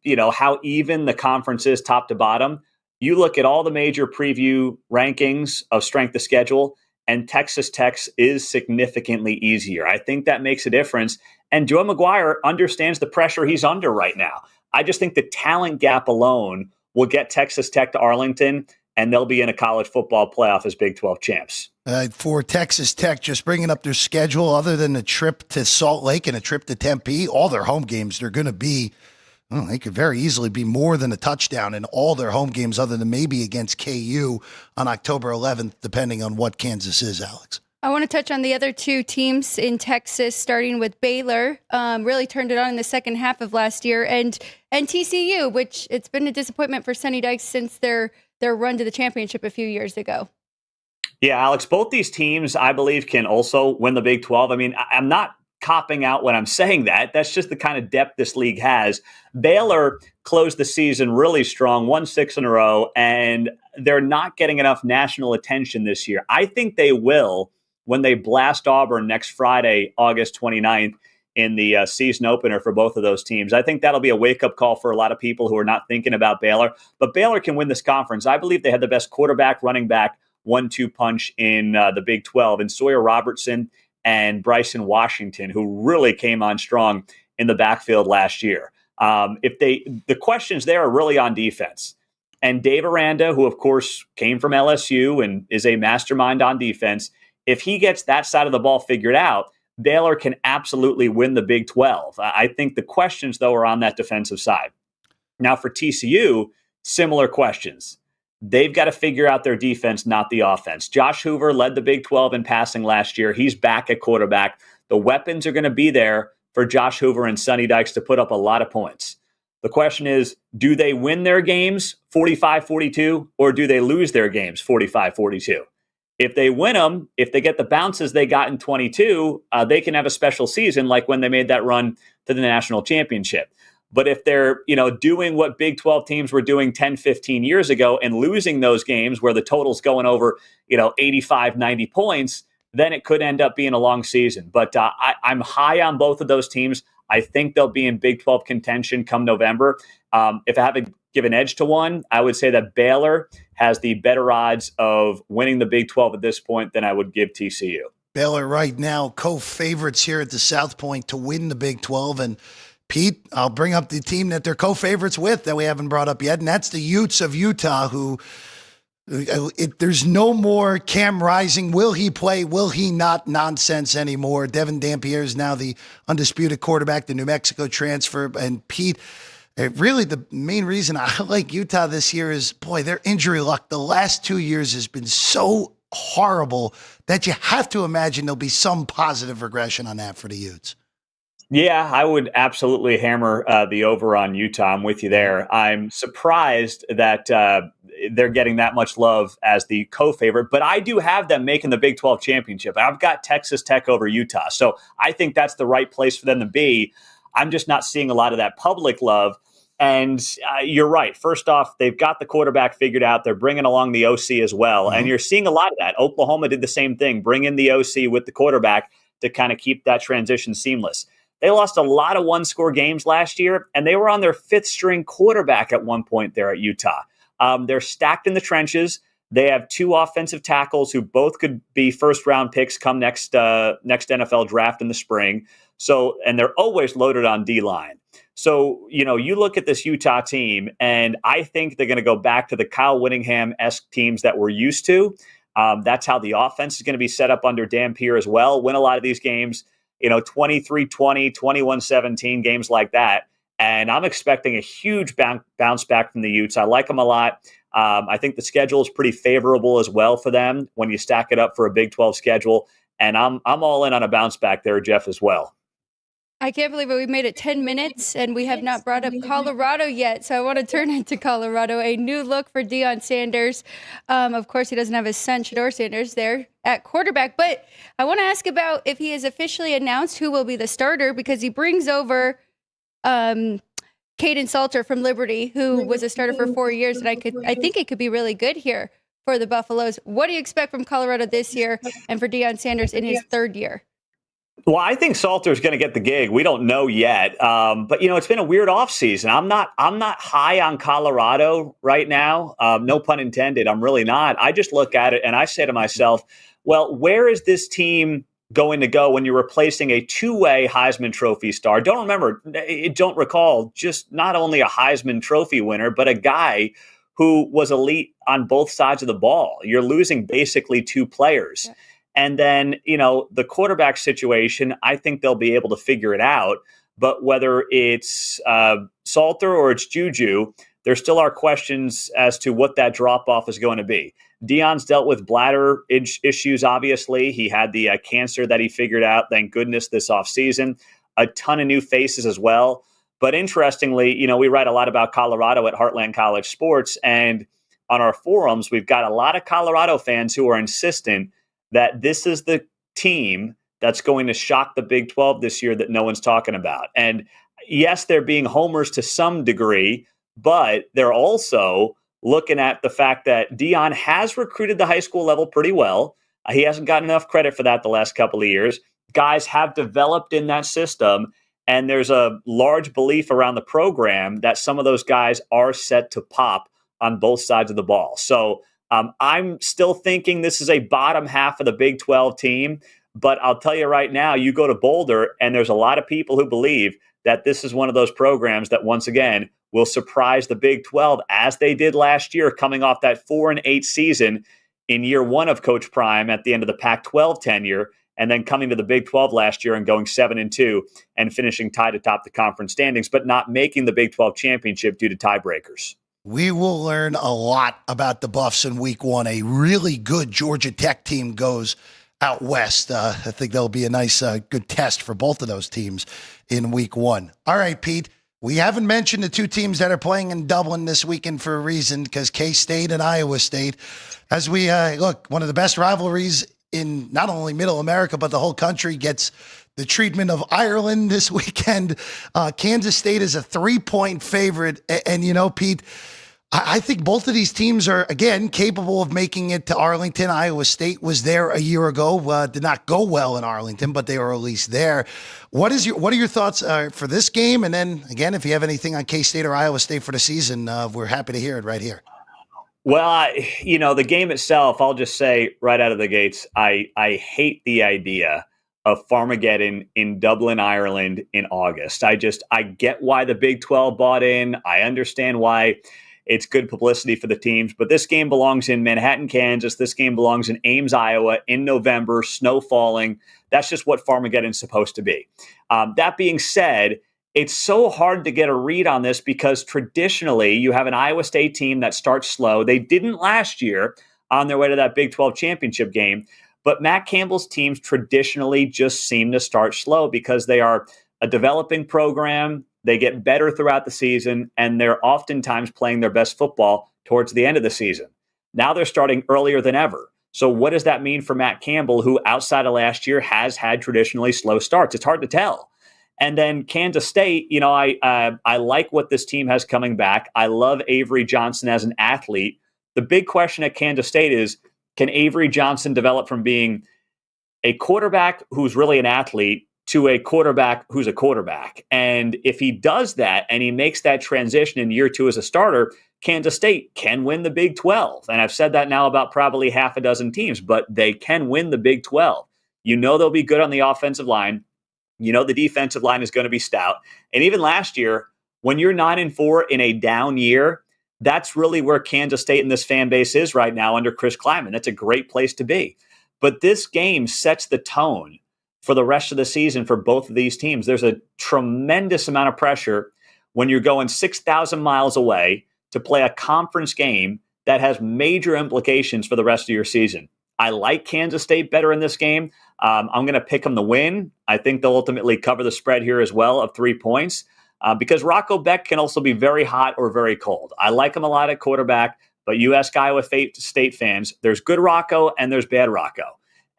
the conference is top to bottom, you look at all the major preview rankings of strength of schedule, and Texas Tech's is significantly easier. I think that makes a difference. And Joe McGuire understands the pressure he's under right now. I just think the talent gap alone will get Texas Tech to Arlington, and they'll be in a college football playoff as Big 12 champs. For Texas Tech, just bringing up their schedule, other than a trip to Salt Lake and a trip to Tempe, all their home games, they're going to be Well, they could very easily be more than a touchdown in all their home games other than maybe against KU on October 11th, depending on what Kansas is, Alex. I want to touch on the other two teams in Texas, starting with Baylor. Really turned it on in the second half of last year, and TCU, which it's been a disappointment for Sonny Dykes since their run to the championship a few years ago. Yeah, Alex, both these teams, I believe, can also win the Big 12. I mean, I'm not copping out when I'm saying that. That's just the kind of depth this league has. Baylor closed the season really strong, won 6 in a row, and they're not getting enough national attention this year. I think they will when they blast Auburn next Friday, August 29th, in the season opener for both of those teams. I think that'll be a wake-up call for a lot of people who are not thinking about Baylor. But Baylor can win this conference. I believe they had the best quarterback, running back, 1-2 punch in the Big 12, and Sawyer Robertson and Bryson Washington, who really came on strong in the backfield last year. The questions there are really on defense. And Dave Aranda, who of course came from LSU and is a mastermind on defense, if he gets that side of the ball figured out, Baylor can absolutely win the Big 12. I think the questions, though, are on that defensive side. Now, for TCU, similar questions. They've got to figure out their defense, not the offense. Josh Hoover led the Big 12 in passing last year. He's back at quarterback. The weapons are going to be there for Josh Hoover and Sonny Dykes to put up a lot of points. The question is, do they win their games 45-42, or do they lose their games 45-42? If they win them, if they get the bounces they got in 22, they can have a special season like when they made that run to the national championship. But if they're, doing what Big 12 teams were doing 10, 15 years ago and losing those games where the total's going over, 85, 90 points, then it could end up being a long season. But I'm high on both of those teams. I think they'll be in Big 12 contention come November. If I have to give an edge to one, I would say that Baylor has the better odds of winning the Big 12 at this point than I would give TCU. Baylor right now co-favorites here at the South Point to win the Big 12. And Pete, I'll bring up the team that they're co-favorites with that we haven't brought up yet, and that's the Utes of Utah, who there's no more Cam Rising. Will he play? Will he not? Nonsense anymore. Devin Dampier is now the undisputed quarterback, the New Mexico transfer. And Pete, really the main reason I like Utah this year is, boy, their injury luck the last 2 years has been so horrible that you have to imagine there'll be some positive regression on that for the Utes. Yeah, I would absolutely hammer the over on Utah. I'm with you there. I'm surprised that they're getting that much love as the co-favorite, but I do have them making the Big 12 championship. I've got Texas Tech over Utah, so I think that's the right place for them to be. I'm just not seeing a lot of that public love. And you're right. First off, they've got the quarterback figured out. They're bringing along the OC as well. Mm-hmm. And you're seeing a lot of that. Oklahoma did the same thing, bring in the OC with the quarterback to kind of keep that transition seamless. They lost a lot of one-score games last year, and they were on their fifth-string quarterback at one point there at Utah. They're stacked in the trenches. They have 2 offensive tackles who both could be first-round picks come next NFL draft in the spring. So, and they're always loaded on D-line. So, you look at this Utah team, and I think they're going to go back to the Kyle Whittingham-esque teams that we're used to. That's how the offense is going to be set up under Dampier as well. Win a lot of these games. 23-20, 21-17, games like that. And I'm expecting a huge bounce back from the Utes. I like them a lot. I think the schedule is pretty favorable as well for them when you stack it up for a Big 12 schedule. And I'm all in on a bounce back there, Jeff, as well. I can't believe it. We've made it 10 minutes, and we have not brought up Colorado yet. So I want to turn into Colorado. A new look for Deion Sanders. Of course, he doesn't have his son, Shedeur Sanders, there at quarterback. But I want to ask about if he has officially announced who will be the starter, because he brings over Caden Salter from Liberty, who was a starter for 4 years. And I think it could be really good here for the Buffaloes. What do you expect from Colorado this year and for Deion Sanders in his third year? Well, I think Salter's going to get the gig. We don't know yet. But, it's been a weird offseason. I'm not high on Colorado right now. No pun intended. I'm really not. I just look at it and I say to myself, well, where is this team going to go when you're replacing a 2-way Heisman Trophy star? Don't recall just not only a Heisman Trophy winner, but a guy who was elite on both sides of the ball. You're losing basically 2 players. Yeah. And then, the quarterback situation, I think they'll be able to figure it out. But whether it's Salter or it's Juju, there still are questions as to what that drop-off is going to be. Deion's dealt with bladder issues, obviously. He had the cancer that he figured out, thank goodness, this offseason. A ton of new faces as well. But interestingly, we write a lot about Colorado at Heartland College Sports, and on our forums, we've got a lot of Colorado fans who are insistent that this is the team that's going to shock the Big 12 this year that no one's talking about. And yes, they're being homers to some degree, but they're also looking at the fact that Deion has recruited the high school level pretty well. He hasn't gotten enough credit for that the last couple of years. Guys have developed in that system, and there's a large belief around the program that some of those guys are set to pop on both sides of the ball. So I'm still thinking this is a bottom half of the Big 12 team, but I'll tell you right now, you go to Boulder, and there's a lot of people who believe that this is one of those programs that, once again, will surprise the Big 12 as they did last year, coming off that 4-8 season in year one of Coach Prime at the end of the Pac-12 tenure, and then coming to the Big 12 last year and going 7-2 and finishing tied atop the conference standings, but not making the Big 12 championship due to tiebreakers. We will learn a lot about the Buffs in week one. A really good Georgia Tech team goes out west. I think that'll be a nice, good test for both of those teams in week one. All right, Pete, we haven't mentioned the two teams that are playing in Dublin this weekend for a reason, because K-State and Iowa State, as we look, one of the best rivalries in not only Middle America, but the whole country, gets the treatment of Ireland this weekend. Kansas State is a 3-point favorite. And Pete, I think both of these teams are, again, capable of making it to Arlington. Iowa State was there a year ago, did not go well in Arlington, but they were at least there. What are your thoughts for this game? And then, again, if you have anything on K-State or Iowa State for the season, we're happy to hear it right here. Well, the game itself, I'll just say right out of the gates, I hate the idea of Farmageddon in Dublin, Ireland in August. I get why the Big 12 bought in. I understand why it's good publicity for the teams, but this game belongs in Manhattan, Kansas. This game belongs in Ames, Iowa in November, snow falling. That's just what Farmageddon's supposed to be. That being said, it's so hard to get a read on this because traditionally you have an Iowa State team that starts slow. They didn't last year on their way to that Big 12 championship game, but Matt Campbell's teams traditionally just seem to start slow because they are a developing program. They get better throughout the season, and they're oftentimes playing their best football towards the end of the season. Now they're starting earlier than ever. So what does that mean for Matt Campbell, who outside of last year has had traditionally slow starts? It's hard to tell. And then Kansas State, I like what this team has coming back. I love Avery Johnson as an athlete. The big question at Kansas State is, can Avery Johnson develop from being a quarterback who's really an athlete to a quarterback who's a quarterback? And if he does that and he makes that transition in year two as a starter, Kansas State can win the Big 12. And I've said that now about probably half a dozen teams, but they can win the Big 12. They'll be good on the offensive line. The defensive line is going to be stout. And even last year, when you're 9-4 in a down year, that's really where Kansas State and this fan base is right now under Chris Kleiman. That's a great place to be. But this game sets the tone for the rest of the season for both of these teams. There's a tremendous amount of pressure when you're going 6,000 miles away to play a conference game that has major implications for the rest of your season. I like Kansas State better in this game. I'm going to pick them to win. I think they'll ultimately cover the spread here as well of 3 points because Rocco Beck can also be very hot or very cold. I like him a lot at quarterback, but you ask Iowa State fans, there's good Rocco and there's bad Rocco.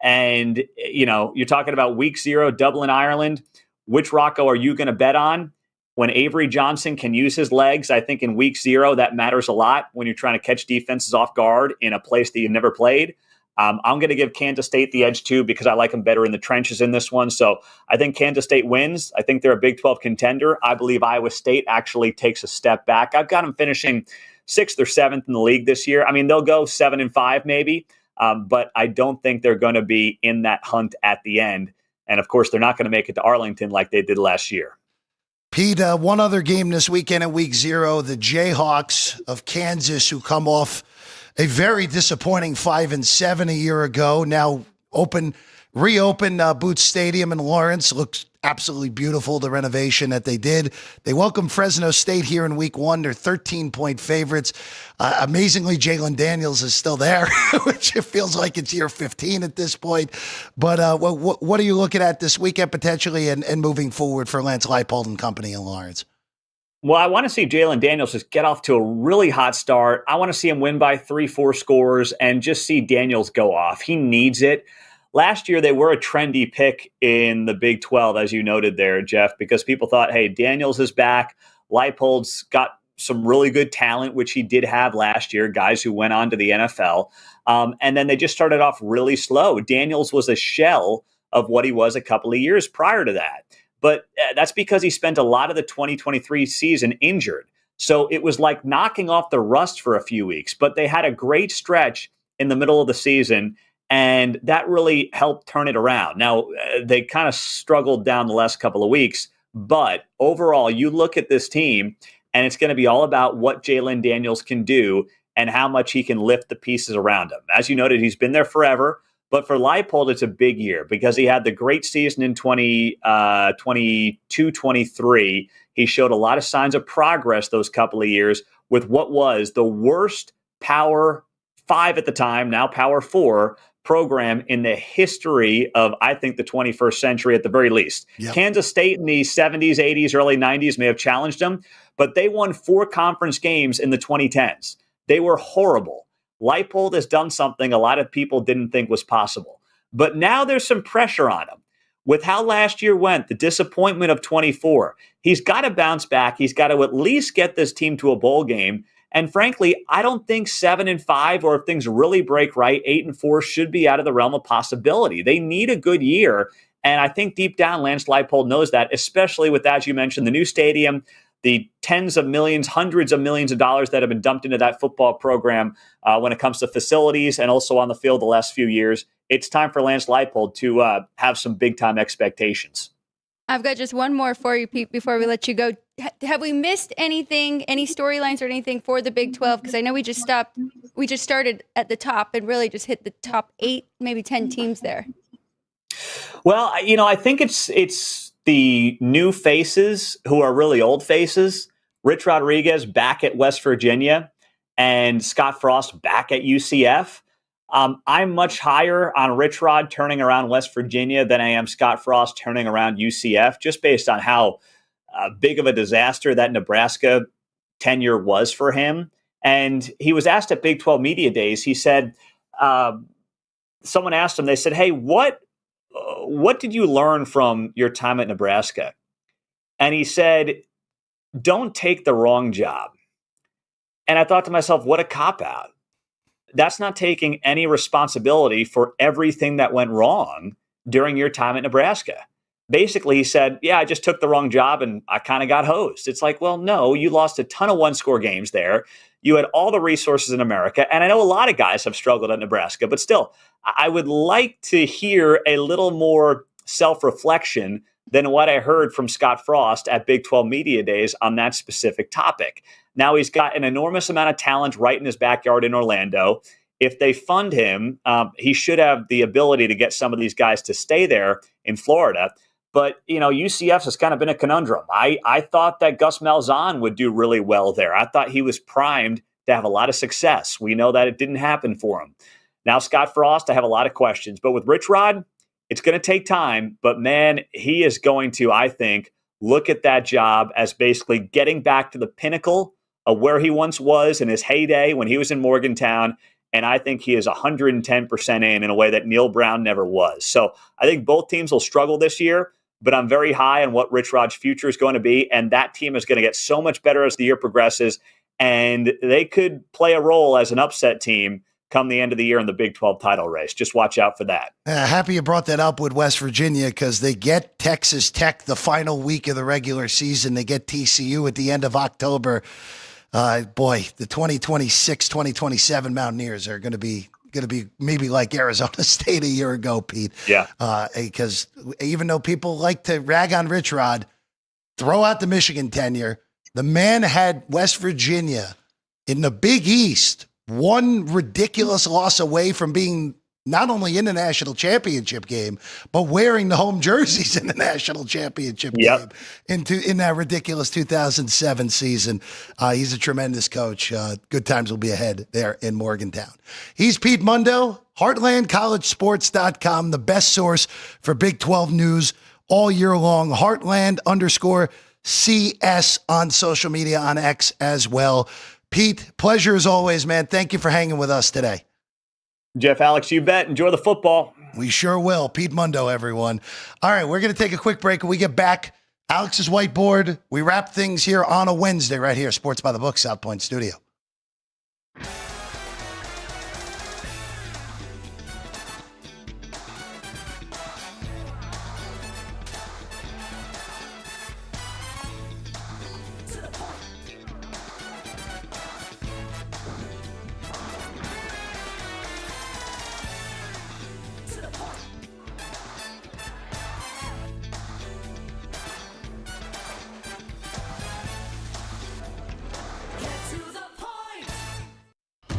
And, you're talking about week 0, Dublin, Ireland. Which Rocco are you going to bet on? When Avery Johnson can use his legs, I think in week 0, that matters a lot when you're trying to catch defenses off guard in a place that you've never played. I'm going to give Kansas State the edge too because I like them better in the trenches in this one. So I think Kansas State wins. I think they're a Big 12 contender. I believe Iowa State actually takes a step back. I've got them finishing 6th or 7th in the league this year. I mean, they'll go 7-5 maybe, but I don't think they're going to be in that hunt at the end. And of course, they're not going to make it to Arlington like they did last year. Pete, one other game this weekend at week 0, the Jayhawks of Kansas, who come off a very disappointing 5-7 a year ago, now reopen Boots Stadium in Lawrence. Looks absolutely beautiful, the renovation that they did. They welcomed Fresno State here in week 1. They're 13-point favorites. Amazingly, Jalen Daniels is still there, which it feels like it's year 15 at this point. But what are you looking at this weekend potentially and moving forward for Lance Leipold and company in Lawrence? Well, I want to see Jalen Daniels just get off to a really hot start. I want to see him win by 3-4 scores and just see Daniels go off. He needs it. Last year, they were a trendy pick in the Big 12, as you noted there, Jeff, because people thought, hey, Daniels is back. Leipold's got some really good talent, which he did have last year, guys who went on to the NFL. And then they just started off really slow. Daniels was a shell of what he was a couple of years prior to that. But that's because he spent a lot of the 2023 season injured. So it was like knocking off the rust for a few weeks. But they had a great stretch in the middle of the season, and that really helped turn it around. Now, they kind of struggled down the last couple of weeks. But overall, you look at this team, and it's going to be all about what Jalen Daniels can do and how much he can lift the pieces around him. As you noted, he's been there forever. But for Leipold, it's a big year because he had the great season in 22-23. He showed a lot of signs of progress those couple of years with what was the worst Power 5 at the time, now Power 4 program in the history of, I think, the 21st century at the very least. Yep. Kansas State in the 70s, 80s, early 90s may have challenged them, but they won 4 conference games in the 2010s. They were horrible. Leipold has done something a lot of people didn't think was possible. But now there's some pressure on him. With how last year went, the disappointment of 24, he's got to bounce back. He's got to at least get this team to a bowl game. And frankly, I don't think 7-5, or if things really break right, 8-4 should be out of the realm of possibility. They need a good year. And I think deep down, Lance Leipold knows that, especially with, as you mentioned, the new stadium, the tens of millions, hundreds of millions of dollars that have been dumped into that football program when it comes to facilities and also on the field the last few years. It's time for Lance Leipold to have some big-time expectations. I've got just one more for you, Pete, before we let you go. Have we missed anything, any storylines or anything for the Big 12? Because I know we just started at the top and really just hit the top 8, maybe 10 teams there. Well, I think it's the new faces who are really old faces. Rich Rodriguez back at West Virginia and Scott Frost back at UCF. I'm much higher on Rich Rod turning around West Virginia than I am Scott Frost turning around UCF, just based on how big of a disaster that Nebraska tenure was for him. And he was asked at Big 12 Media Days, he said, someone asked him, they said, hey, what did you learn from your time at Nebraska? And he said, don't take the wrong job. And I thought to myself, what a cop-out. That's not taking any responsibility for everything that went wrong during your time at Nebraska. Basically, he said, yeah, I just took the wrong job and I kind of got hosed. It's like, well, no, you lost a ton of one-score games there. You had all the resources in America. And I know a lot of guys have struggled at Nebraska, but still, I would like to hear a little more self-reflection than what I heard from Scott Frost at Big 12 Media Days on that specific topic. Now he's got an enormous amount of talent right in his backyard in Orlando. If they fund him, he should have the ability to get some of these guys to stay there in Florida. But, UCF has kind of been a conundrum. I thought that Gus Malzahn would do really well there. I thought he was primed to have a lot of success. We know that it didn't happen for him. Now, Scott Frost, I have a lot of questions. But with Rich Rod, it's going to take time. But, man, he is going to, I think, look at that job as basically getting back to the pinnacle of where he once was in his heyday when he was in Morgantown. And I think he is 110% in a way that Neil Brown never was. So I think both teams will struggle this year. But I'm very high on what Rich Rod's future is going to be. And that team is going to get so much better as the year progresses. And they could play a role as an upset team come the end of the year in the Big 12 title race. Just watch out for that. Happy you brought that up with West Virginia because they get Texas Tech the final week of the regular season. They get TCU at the end of October. The 2026-2027 Mountaineers are going to be maybe like Arizona State a year ago, Pete. Yeah. Because even though people like to rag on Rich Rod, throw out the Michigan tenure, the man had West Virginia in the Big East, one ridiculous loss away from being not only in the national championship game, but wearing the home jerseys in the national championship game in that ridiculous 2007 season. He's a tremendous coach. Good times will be ahead there in Morgantown. He's Pete Mundo, HeartlandCollegeSports.com, the best source for Big 12 news all year long. Heartland_CS on social media, on X as well. Pete, pleasure as always, man. Thank you for hanging with us today. Jeff, Alex, you bet. Enjoy the football. We sure will. Pete Mundo, everyone. All right, we're going to take a quick break. When we get back, Alex's whiteboard. We wrap things here on a Wednesday right here, Sports by the Book, South Point Studio.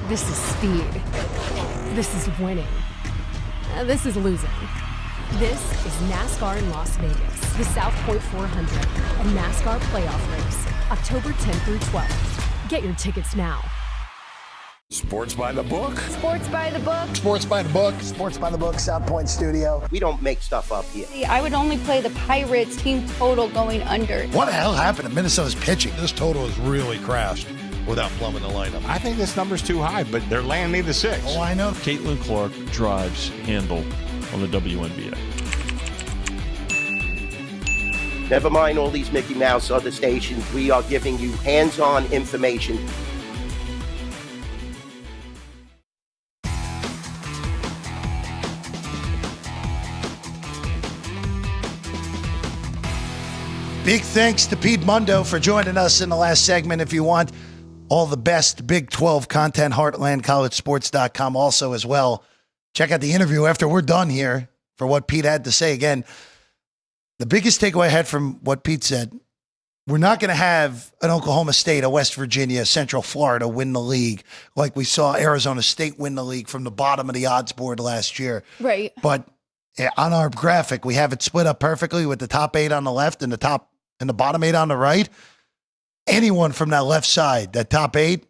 This is speed. This is winning. This is losing. This is NASCAR in Las Vegas, the South Point 400, a NASCAR playoff race, October 10th through 12th. Get your tickets now. Sports by the book. Sports by the book. Sports by the book. Sports by the Book, South Point Studio. We don't make stuff up here. I would only play the Pirates team total going under. What the hell happened to Minnesota's pitching? This total has really crashed without plumbing the lineup. I think this number's too high, but they're laying me the 6. Oh, I know. Caitlin Clark drives handle on the WNBA. Never mind all these Mickey Mouse other stations. We are giving you hands-on information. Big thanks to Pete Mundo for joining us in the last segment. If you want all the best Big 12 content, HeartlandCollegeSports.com also as well. Check out the interview after we're done here for what Pete had to say. Again, the biggest takeaway I had from what Pete said, we're not going to have an Oklahoma State, a West Virginia, Central Florida win the league like we saw Arizona State win the league from the bottom of the odds board last year. Right. But on our graphic, we have it split up perfectly with the top 8 on the left and the bottom 8 on the right. Anyone from that left side, that top 8,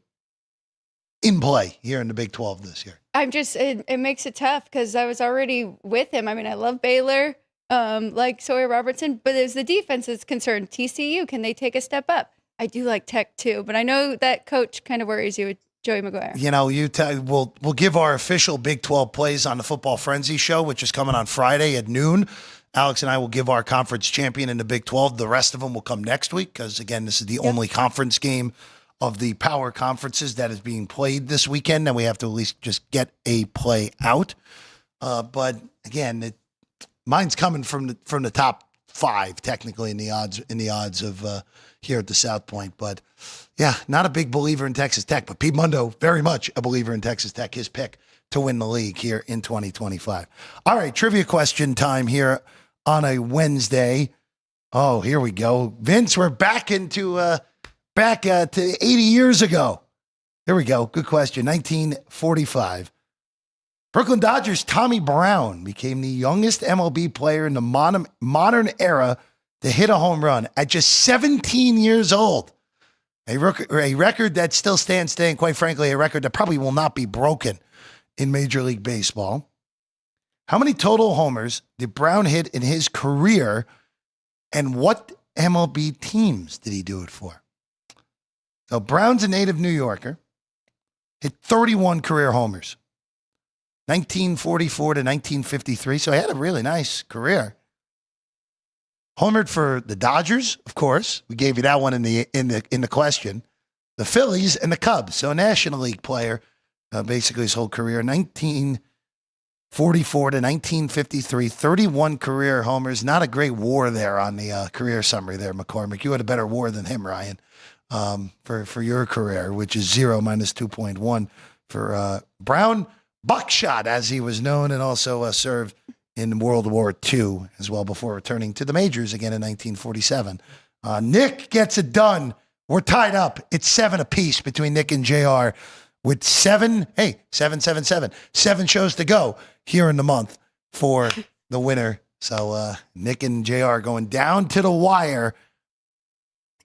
in play here in the Big 12 this year. It makes it tough because I was already with him. I mean, I love Baylor, like Sawyer Robertson, but as the defense is concerned, TCU, can they take a step up? I do like Tech too, but I know that coach kind of worries you with Joey McGuire. You know, we'll give our official Big 12 plays on the Football Frenzy show, which is coming on Friday at noon. Alex and I will give our conference champion in the Big 12. The rest of them will come next week because, again, this is the only conference game of the power conferences that is being played this weekend, and we have to at least just get a play out. But, again, mine's coming from the top 5, technically, in the odds of here at the South Point. But, yeah, not a big believer in Texas Tech, but Pete Mundo, very much a believer in Texas Tech, his pick to win the league here in 2025. All right, trivia question time here on a Wednesday. Oh, here we go. Vince, we're back to 80 years ago. Here we go. Good question. 1945. Brooklyn Dodgers' Tommy Brown became the youngest MLB player in the modern era to hit a home run at just 17 years old. A record that still stands today, and quite frankly, a record that probably will not be broken in Major League Baseball. How many total homers did Brown hit in his career, and what MLB teams did he do it for? So Brown's a native New Yorker, hit 31 career homers, 1944 to 1953, so he had a really nice career. Homered for the Dodgers, of course. We gave you that one in the question. The Phillies and the Cubs, so a National League player, basically his whole career, 1944 to 1953, 31 career homers. Not a great WAR there on the career summary there, McCormick. You had a better WAR than him, Ryan, for your career, which is 0 minus 2.1 for Brown. Buckshot, as he was known, and also served in World War II as well before returning to the majors again in 1947. Nick gets it done. We're tied up. It's 7 apiece between Nick and JR with 7 shows to go here in the month for the winner. So Nick and JR going down to the wire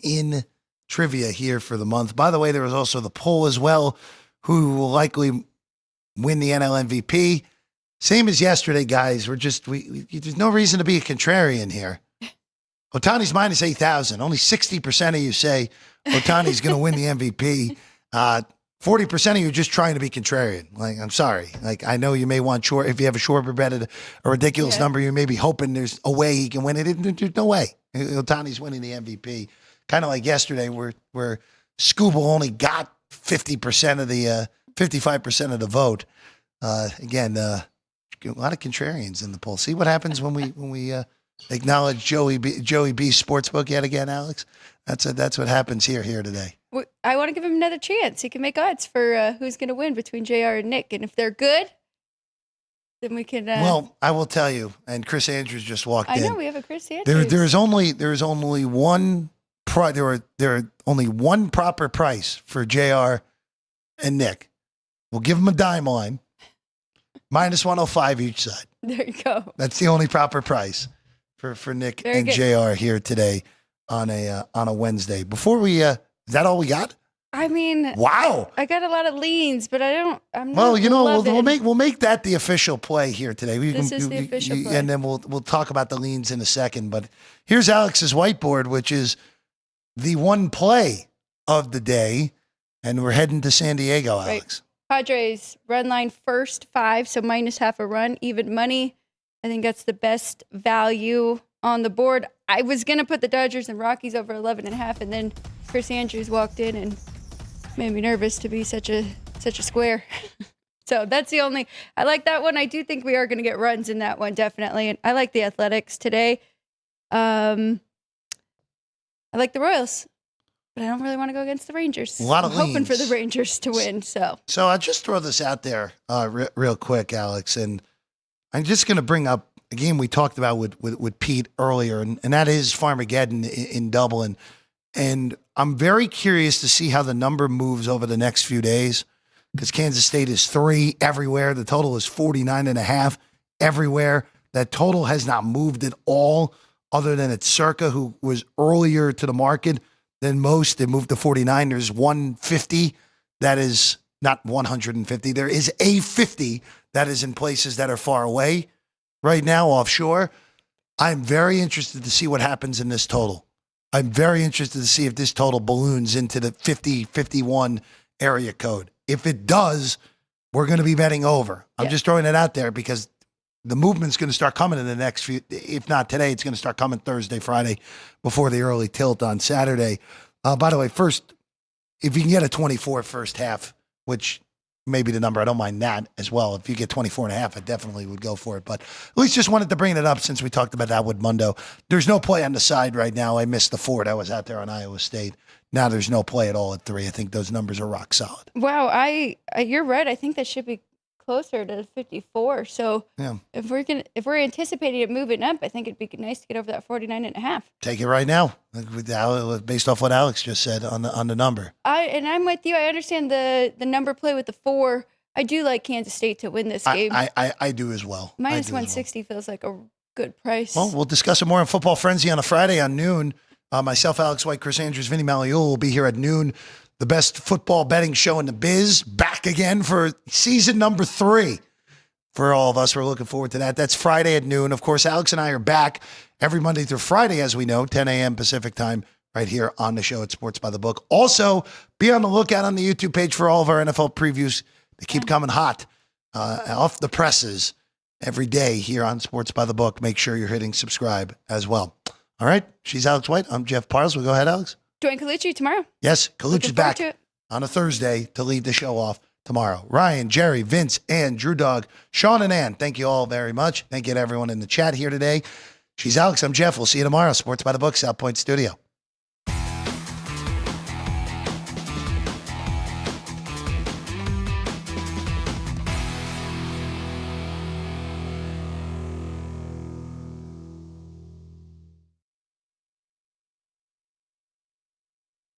in trivia here for the month. By the way, there was also the poll as well, who will likely win the NL MVP. Same as yesterday, guys. There's no reason to be a contrarian here. Ohtani's minus 8,000. Only 60% of you say Ohtani's going to win the MVP. 40% of you are just trying to be contrarian. Like, I'm sorry. Like, I know you may want short. If you have a short bet at a ridiculous number, you may be hoping there's a way he can win it. There's no way. Ohtani's winning the MVP. Kind of like yesterday, where Scooble only got 50% of the 55% of the vote. Again, a lot of contrarians in the poll. See what happens when we acknowledge Joey B's sportsbook yet again, Alex. That's what happens here today. I want to give him another chance. He can make odds for who's going to win between JR and Nick, and if they're good, then we can. Well, I will tell you. And Chris Andrews just walked in. I know we have a Chris Andrews. There is only one. There are only one proper price for JR and Nick. We'll give them a dime line, minus 105 each side. There you go. That's the only proper price for Nick Very and good. JR here today on a Wednesday. Before we, is that all we got? I mean, wow. I got a lot of leans, but I'm not. Well, loving. we'll make that the official play here today. This is the official play. And then we'll talk about the leans in a second. But here's Alex's whiteboard, which is the one play of the day, and we're heading to San Diego, Alex. Right. Padres run line first 5, so minus half a run, even money. I think that's the best value on the board. I was gonna put the Dodgers and Rockies over 11.5, and then Chris Andrews walked in and made me nervous to be such a square. So that's the only. I like that one. I do think we are gonna get runs in that one, definitely, and I like the Athletics today. I like the Royals, but I don't really want to go against the Rangers. A lot of I'm hoping leans for the Rangers to win. So I'll just throw this out there real quick, Alex, and I'm just going to bring up a game we talked about with Pete earlier, and that is Farmageddon in Dublin. And I'm very curious to see how the number moves over the next few days, because Kansas State is 3 everywhere. The total is 49.5 everywhere. That total has not moved at all, other than it's Circa, who was earlier to the market than most. They moved to 49. There's 150 that is not 150. There is a 50 that is in places that are far away right now, offshore. I'm very interested to see what happens in this total. I'm very interested to see if this total balloons into the 50, 51 area code. If it does, we're going to be betting over. I'm just throwing it out there because the movement's going to start coming in the next few, if not today, it's going to start coming Thursday, Friday, before the early tilt on Saturday. By the way, first, if you can get a 24 first half, which may be the number, I don't mind that as well. If you get 24.5, I definitely would go for it. But at least just wanted to bring it up since we talked about that with Mundo. There's no play on the side right now. I missed the 4 that was out there on Iowa State. Now there's no play at all at 3. I think those numbers are rock solid. wow, you're right. I think that should be closer to 54. So if we're anticipating it moving up, I think it'd be nice to get over that 49.5. Take it right now, based off what Alex just said on the number. I'm with you. I understand the number play with the 4. I do like Kansas State to win this game. I do as well. Minus 160 feels like a good price. Well, we'll discuss it more on Football Frenzy on a Friday on noon. Myself, Alex White, Chris Andrews, Vinny Malleul will be here at noon. The best football betting show in the biz, back again for season number 3. For all of us, we're looking forward to that. That's Friday at noon. Of course, Alex and I are back every Monday through Friday, as we know, 10 a.m. Pacific time, right here on the show at Sports by the Book. Also, be on the lookout on the YouTube page for all of our NFL previews. They keep coming hot off the presses every day here on Sports by the Book. Make sure you're hitting subscribe as well. All right. She's Alex White. I'm Jeff Parles. We'll go ahead, Alex. Dwayne Colucci tomorrow. Yes, Colucci's back on a Thursday to lead the show off tomorrow. Ryan, Jerry, Vince, and Drew Dog, Sean, and Ann, thank you all very much. Thank you to everyone in the chat here today. She's Alex. I'm Jeff. We'll see you tomorrow. Sports by the Book, South Point Studio.